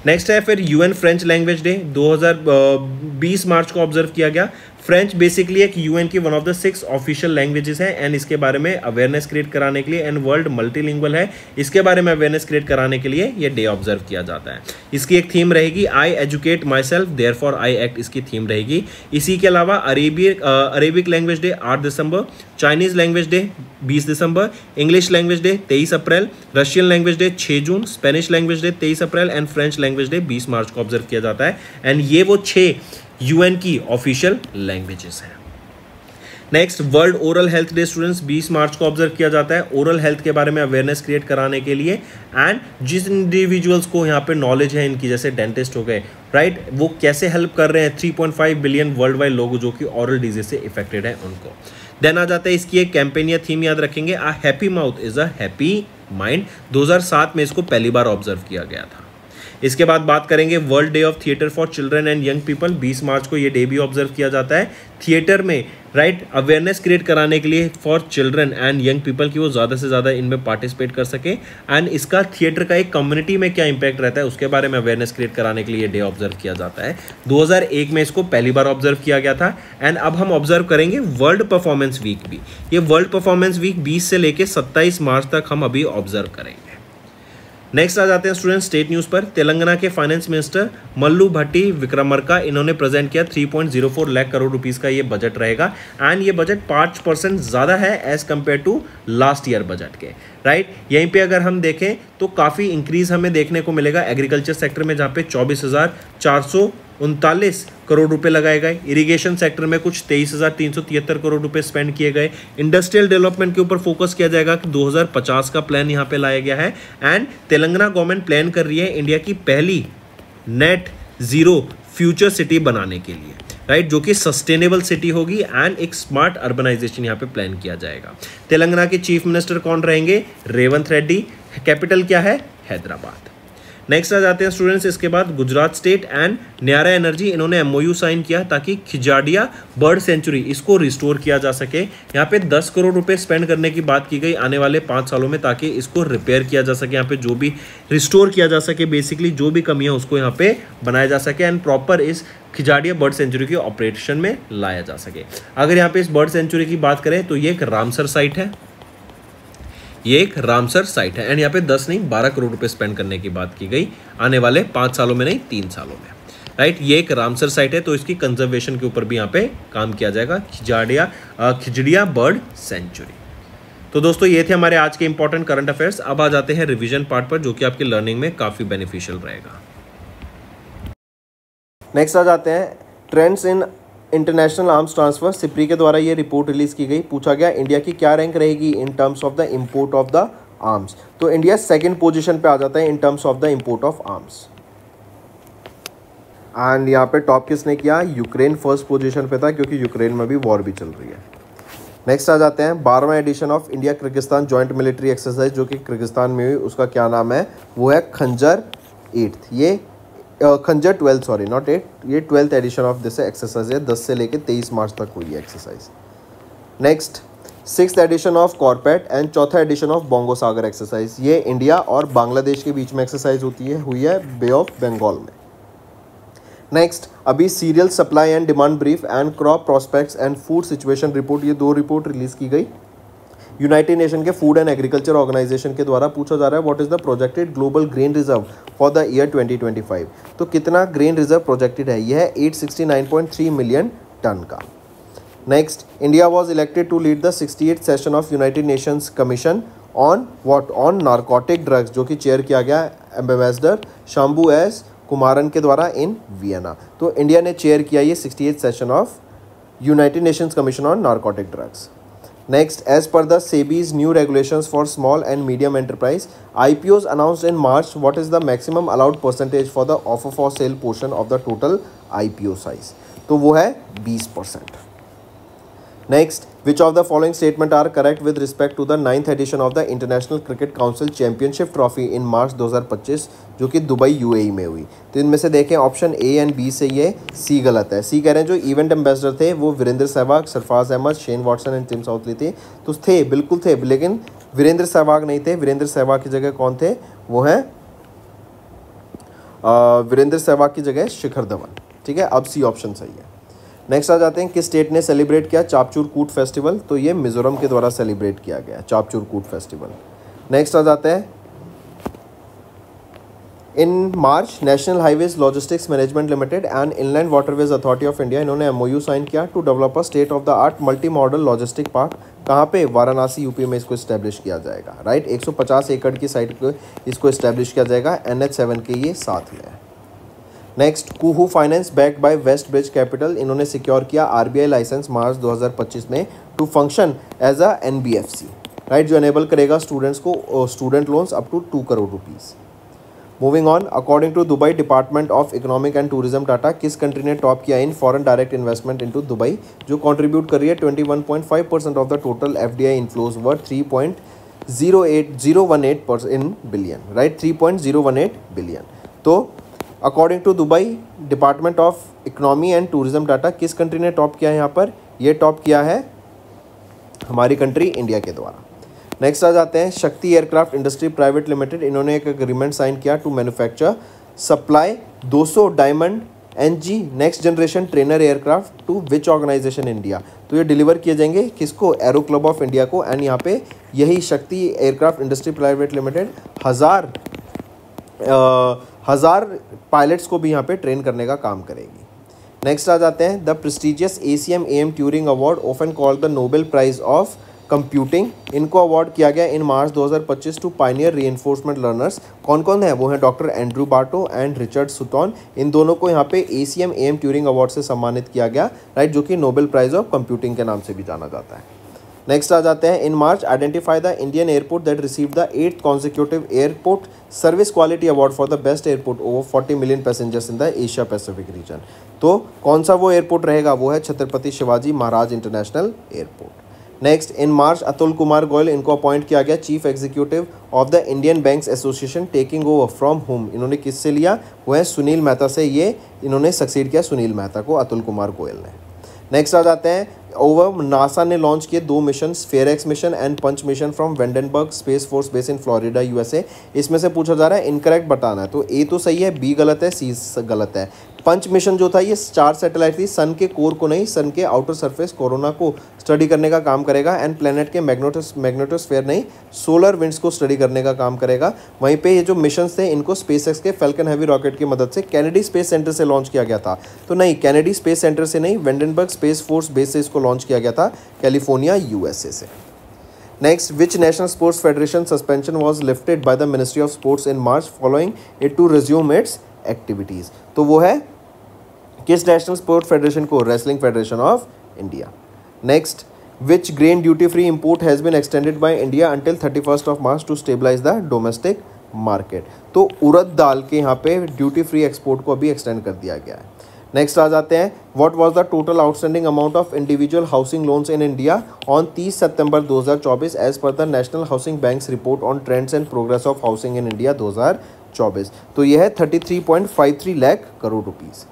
Next है फिर UN French language day 2020 March को ऑब्जर्व किया गया। फ्रेंच बेसिकली एक यूएन की one of the 6 official languages है एंड इसके बारे में अवेयरनेस क्रिएट कराने के लिए, एंड वर्ल्ड मल्टीलिंगुअल है, इसके बारे में अवेयरनेस क्रिएट कराने के लिए ये डे ऑब्जर्व किया जाता है। इसकी एक थीम रहेगी I educate myself therefore I act, इसकी थीम रहेगी। इसी के अलावा अरेबिक लैंग्वेज डे 8 दिसंबर, चाइनीज लैंग्वेज डे 20 दिसंबर, English language day 23 April, Russian language day 6 June, Spanish language day 23 April and French language day 20 March को observe किया जाता है। एंड ये वो 6 यूएन की ऑफिशियल लैंग्वेजेस हैं। Next, world oral health day students 20 March को ऑब्जर्व किया जाता है ओरल हेल्थ के बारे में अवेयरनेस क्रिएट कराने के लिए। एंड जिस इंडिविजुअल्स को यहाँ पे नॉलेज है इनकी, जैसे डेंटिस्ट हो गए, राइट, वो कैसे हेल्प कर रहे हैं 3.5 बिलियन वर्ल्ड वाइड लोग जो कि ओरल डिजीज से इफेक्टेड है उनको। देन आ जाता है इसकी एक कैंपेन या थीम याद रखेंगे, a happy mouth is a happy mind. 2007 में इसको पहली बार ऑब्जर्व किया गया था। इसके बाद बात करेंगे world day of theatre for children and young people, 20 March को ये डे भी ऑब्जर्व किया जाता है थिएटर में, राइट, अवेयरनेस क्रिएट कराने के लिए for children and young people कि वो ज़्यादा से ज़्यादा इनमें पार्टिसिपेट कर सके। एंड इसका थिएटर का एक कम्युनिटी में क्या इंपैक्ट रहता है उसके बारे में अवेयरनेस क्रिएट कराने के लिए डे ऑब्जर्व किया जाता है। 2001 में इसको पहली बार ऑब्जर्व किया गया था। एंड अब हम ऑब्जर्व करेंगे वर्ल्ड परफॉर्मेंस वीक भी। ये वर्ल्ड परफॉर्मेंस वीक 20 से लेकर 27 मार्च तक हम अभी ऑब्जर्व करेंगे। नेक्स्ट आ जाते हैं स्टूडेंट स्टेट न्यूज़ पर। तेलंगाना के फाइनेंस मिनिस्टर मल्लू भट्टी विक्रमार्का, इन्होंने प्रेजेंट किया 3.04 लाख करोड़ रुपीस का ये बजट रहेगा। एंड ये बजट 5% ज़्यादा है as compare to last year budget के, राइट। यहीं पे अगर हम देखें तो काफ़ी इंक्रीज हमें देखने को मिलेगा एग्रीकल्चर सेक्टर में, जहाँ पे 24,439 करोड़ रुपए लगाए गए। इरिगेशन सेक्टर में कुछ 23,373 करोड़ रुपए स्पेंड किए गए। इंडस्ट्रियल डेवलपमेंट के ऊपर फोकस किया जाएगा कि 2050 का प्लान यहाँ पे लाया गया है। एंड तेलंगाना गवर्नमेंट प्लान कर रही है इंडिया की पहली नेट जीरो फ्यूचर सिटी बनाने के लिए, राइट, जो कि सस्टेनेबल सिटी होगी एंड एक स्मार्ट अर्बनाइजेशन यहाँ पे प्लान किया जाएगा। तेलंगाना के चीफ मिनिस्टर कौन रहेंगे? रेवंत रेड्डी। कैपिटल क्या है? हैदराबाद। नेक्स्ट आ जाते हैं स्टूडेंट्स इसके बाद गुजरात स्टेट एंड न्यारा एनर्जी, इन्होंने एमओयू साइन किया ताकि खिजाडिया बर्ड सेंचुरी इसको रिस्टोर किया जा सके। यहाँ पे 10 करोड़ रुपए स्पेंड करने की बात की गई आने वाले 5 सालों में ताकि इसको रिपेयर किया जा सके, यहाँ पे जो भी रिस्टोर किया जा सके, बेसिकली जो भी कमी है उसको यहाँ पे बनाया जा सके एंड प्रॉपर इस खिजाडिया बर्ड सेंचुरी के ऑपरेशन में लाया जा सके। अगर यहाँ पे इस बर्ड सेंचुरी की बात करें तो ये एक रामसर साइट है, ये एक रामसर साइट है। एंड यहाँ पे 10 नहीं 12 करोड़ रुपए स्पेंड करने की बात की गई आने वाले 5 सालों में, नहीं 3 सालों में, राइट। ये एक रामसर साइट है तो इसकी कंजर्वेशन के ऊपर भी यहाँ पे काम किया जाएगा, खिजड़िया बर्ड सेंचुरी। तो दोस्तों ये थे हमारे आज के इंपॉर्टेंट करंट अफेयर्स। अब आ जाते हैं रिवीजन पार्ट पर जो कि आपकी लर्निंग में काफ़ी बेनिफिशियल रहेगा। नेक्स्ट आ जाते हैं trends in international arms transfer. SIPRI के द्वारा ये रिपोर्ट रिलीज की गई। पूछा गया इंडिया की क्या रैंक रहेगी in terms of the import of the arms. तो इंडिया सेकंड पोजीशन पे आ जाता है in terms of the import of arms. And यहाँ पे टॉप किसने किया? यूक्रेन फर्स्ट पोजीशन पे था क्योंकि यूक्रेन में भी वॉर भी चल रही है। नेक्स्ट आ जाते हैं 12वां edition of India Kyrgyzstan joint military exercise जो कि किर्गिस्तान में हुई, उसका क्या नाम है? वो है खंजर 8th, ये खंजर 12 सॉरी नॉट 8, ये 12th addition of this exercise है। 10 से लेकर 23 मार्च तक हुई है exercise. Next 6th edition of CORPAT and 4था edition of Bongo Sagar exercise, ये इंडिया और बांग्लादेश के बीच में एक्सरसाइज हुई है बे ऑफ बंगाल में। नेक्स्ट अभी serial supply and demand brief and crop prospects and food situation report, ये 2 रिपोर्ट रिलीज की गई यूनाइटेड नेशन के फूड एंड एग्रीकल्चर ऑर्गेनाइजेशन के द्वारा। पूछा जा रहा है what is the projected global grain reserve for the year 2025। तो कितना ग्रेन रिजर्व प्रोजेक्टेड है? यह है 869.3 मिलियन टन का। Next India was elected to lead the 68th session of United Nations commission on what? On narcotic drugs, जो कि chair किया गया एम्बेसडर शंभू एस कुमारन के द्वारा इन वियना। तो इंडिया ने चेयर किया ये 68th session of United Nations commission on narcotic drugs. Next, as per the SEBI's new regulations for small and medium enterprise, IPOs announced in March, what is the maximum allowed percentage for the offer for sale portion of the total IPO size? तो वो है 20%. Next, which of the following statement are correct with respect to the 9th edition of the International Cricket Council Championship Trophy in March 2025 जो कि Dubai UAE में हुई? तो इनमें से देखें ऑप्शन A एंड B से ये C गलत है। C कह रहे हैं जो इवेंट एम्बेसडर थे वो Virender Sehwag, Sarfaraz Ahmed, Shane Watson and Tim Southee थे। तो थे, बिल्कुल थे, लेकिन वीरेंद्र सहवाग नहीं थे। वीरेंद्र सहवाग की जगह कौन थे? वो हैं वीरेंद्र सहवाग की जगह शिखर धवन। ठीक है, अब C ऑप्शन सही है। नेक्स्ट आ जाते हैं, किस स्टेट ने सेलिब्रेट किया चापचूर कूट फेस्टिवल? तो ये मिजोरम के द्वारा सेलिब्रेट किया गया चापचूर कूट फेस्टिवल। नेक्स्ट आ जाते हैं, in March national highways logistics management limited and inland waterways authority of India, इन्होंने एमओयू साइन किया to develop a state of the art multi modal logistic park. कहाँ पे? वाराणसी यूपी में इसको इस्टेब्लिश किया जाएगा, राइट। 150 एकड़ की साइट को इसको इस्टेब्लिश किया जाएगा, NH7 के ये साथ में है। Next, Kuhoo finance backed by west bridge capital, इन्होंने सिक्योर किया RBI लाइसेंस मार्च 2025 में to function as a NBFC, right, जो एनेबल करेगा स्टूडेंट्स को student loans up to 2 crore rupees. Moving on, according to Dubai department of economic and tourism data, किस country ने top किया in foreign direct investment into Dubai, जो contribute कर रही है 21.5% of the total FDI inflows worth 3.018 in billion, right, 3.018 billion. तो according to Dubai department of economy and tourism data, किस country ने टॉप किया है यहाँ पर? ये टॉप किया है हमारी कंट्री इंडिया के द्वारा। नेक्स्ट आ जाते हैं, शक्ति एयरक्राफ्ट इंडस्ट्री प्राइवेट लिमिटेड, इन्होंने एक एग्रीमेंट साइन किया to manufacture supply 200 diamond NG next generation trainer aircraft to which organisation India. तो ये डिलीवर किए जाएंगे किसको? एरो क्लब ऑफ इंडिया को। एंड यहाँ पे यही Shakti aircraft industry private limited हजार पायलट्स को भी यहाँ पे ट्रेन करने का काम करेगी। नेक्स्ट आ जाते हैं, the prestigious ACM AM Turing award often called the Nobel prize of computing, इनको अवार्ड किया गया in March 2025 to pioneer reinforcement learners. कौन कौन है? वो हैं doctor Andrew Barto and Richard Sutton. इन दोनों को यहाँ पे ACM AM ट्यूरिंग अवार्ड से सम्मानित किया गया, राइट, जो कि नोबेल प्राइज ऑफ कंप्यूटिंग के नाम से भी जाना जाता है। नेक्स्ट आ जाते हैं, in March identify the Indian airport that receive the 8th consecutive airport service quality award for the best airport over 40 million passengers in the Asia Pacific region. तो कौन सा वो एयरपोर्ट रहेगा? वो है Chhatrapati Shivaji Maharaj international airport. Next, in March Atul Kumar Goyal, इनको appoint किया गया chief executive of the Indian banks association, taking over from होम, इन्होंने किससे लिया? वो है सुनील मेहता से। ये इन्होंने सक्सीड किया सुनील मेहता को, अतुल कुमार गोयल ने। नेक्स्ट आ जाते हैं, ओवर नासा ने लॉन्च किए 2 mission, SPHEREx mission and PUNCH mission from Vandenberg space force base in Florida USA। इसमें से पूछा जा रहा है इनकरेक्ट बताना है, तो A तो सही है, B गलत है, C गलत है। पंच मिशन जो था ये 4 सैटेलाइट थी, सन के कोर को नहीं, सन के आउटर सरफेस कोरोना को स्टडी करने का काम करेगा, एंड प्लेनेट के मैग्नेटोस्फेयर नहीं, सोलर विंड्स को स्टडी करने का काम करेगा। वहीं पे ये जो मिशन थे इनको स्पेसएक्स के फैल्कन हैवी रॉकेट की मदद से कैनेडी स्पेस सेंटर से लॉन्च किया गया था। तो नहीं, कैनेडी स्पेस सेंटर से नहीं, वेंडनबर्ग स्पेस फोर्स बेस से इसको लॉन्च किया गया था, कैलिफोर्निया USA से। Next, which national sports federation suspension was lifted by the ministry of sports in March following it to resume its activities. तो वो है किस नेशनल स्पोर्ट्स फेडरेशन को? Wrestling federation of India. Next, which grain duty free import has been extended by India until 31st of March to stabilise the domestic market. तो उड़द दाल के यहाँ पे duty free export को अभी एक्सटेंड कर दिया गया है। नेक्स्ट आ जाते हैं, what was the total outstanding amount of individual housing loans in India on 30 सितंबर 2024 as per the national housing bank's report on trends and progress of housing in India 2024। तो यह है 33.53 लाख करोड़ रुपीज़।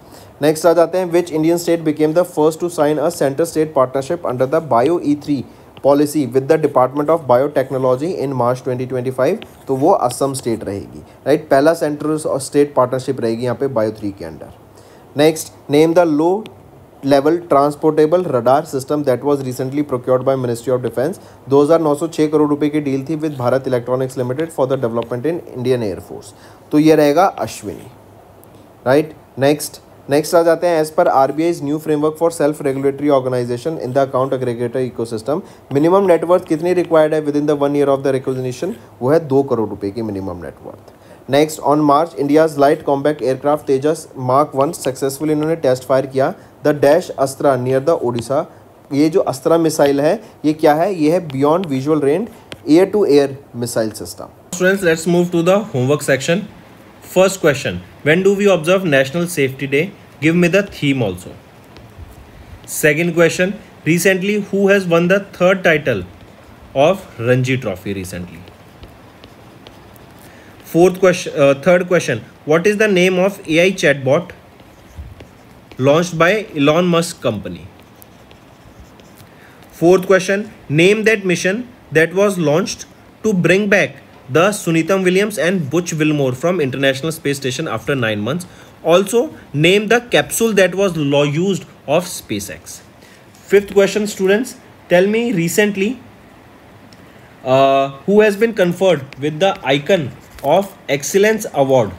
नेक्स्ट आ जाते हैं, which Indian state became the first to sign a centre state partnership under the bio E3 policy with the department of biotechnology in March 2025। तो वो Assam state रहेगी, right, पहला सेंटर स्टेट पार्टनरशिप रहेगी यहाँ पे बायो 3 के under. Next, name the low level transportable radar system that was recently procured by ministry of defence. 2906 crore रुपए की डील थी with Bharat electronics limited for the development in Indian air force. तो ये रहेगा अश्विनी, राइट। नेक्स्ट आ जाते हैं, as per RBI's new framework for self regulatory organisation in the account aggregator ecosystem, minimum net worth कितनी रिक्वायर्ड है विद इन द 1 year ऑफ the recognition? वो है 2 करोड़ रुपए की minimum net worth. Next, on March India's light combat aircraft Tejas Mark 1 successfully इन्होंने test fire किया the dash Astra near the Odisha. ये जो अस्त्रा मिसाइल है ये क्या है? ये है beyond visual range air to air missile system. Students, let's move to the homework section. First question, when do we observe National Safety Day? Give me the theme also. Second question, recently who has won the 3rd title of Ranji Trophy recently? Third question, what is the name of AI chatbot launched by Elon Musk company? Fourth question, name that mission that was launched to bring back the Sunitam Williams and Butch Wilmore from International Space Station after 9 months. Also, name the capsule that was used of SpaceX. Fifth question, students, tell me recently who has been conferred with the Icon of Excellence Award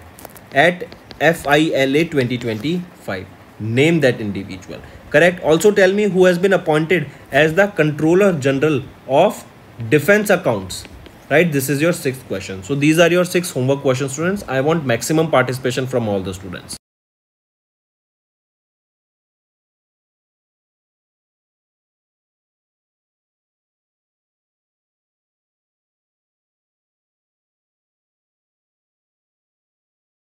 at FILA 2025. Name that individual. Correct. Also tell me who has been appointed as the Controller General of Defense Accounts. Right, this is your sixth question. So these are your 6 homework questions, students. I want maximum participation from all the students.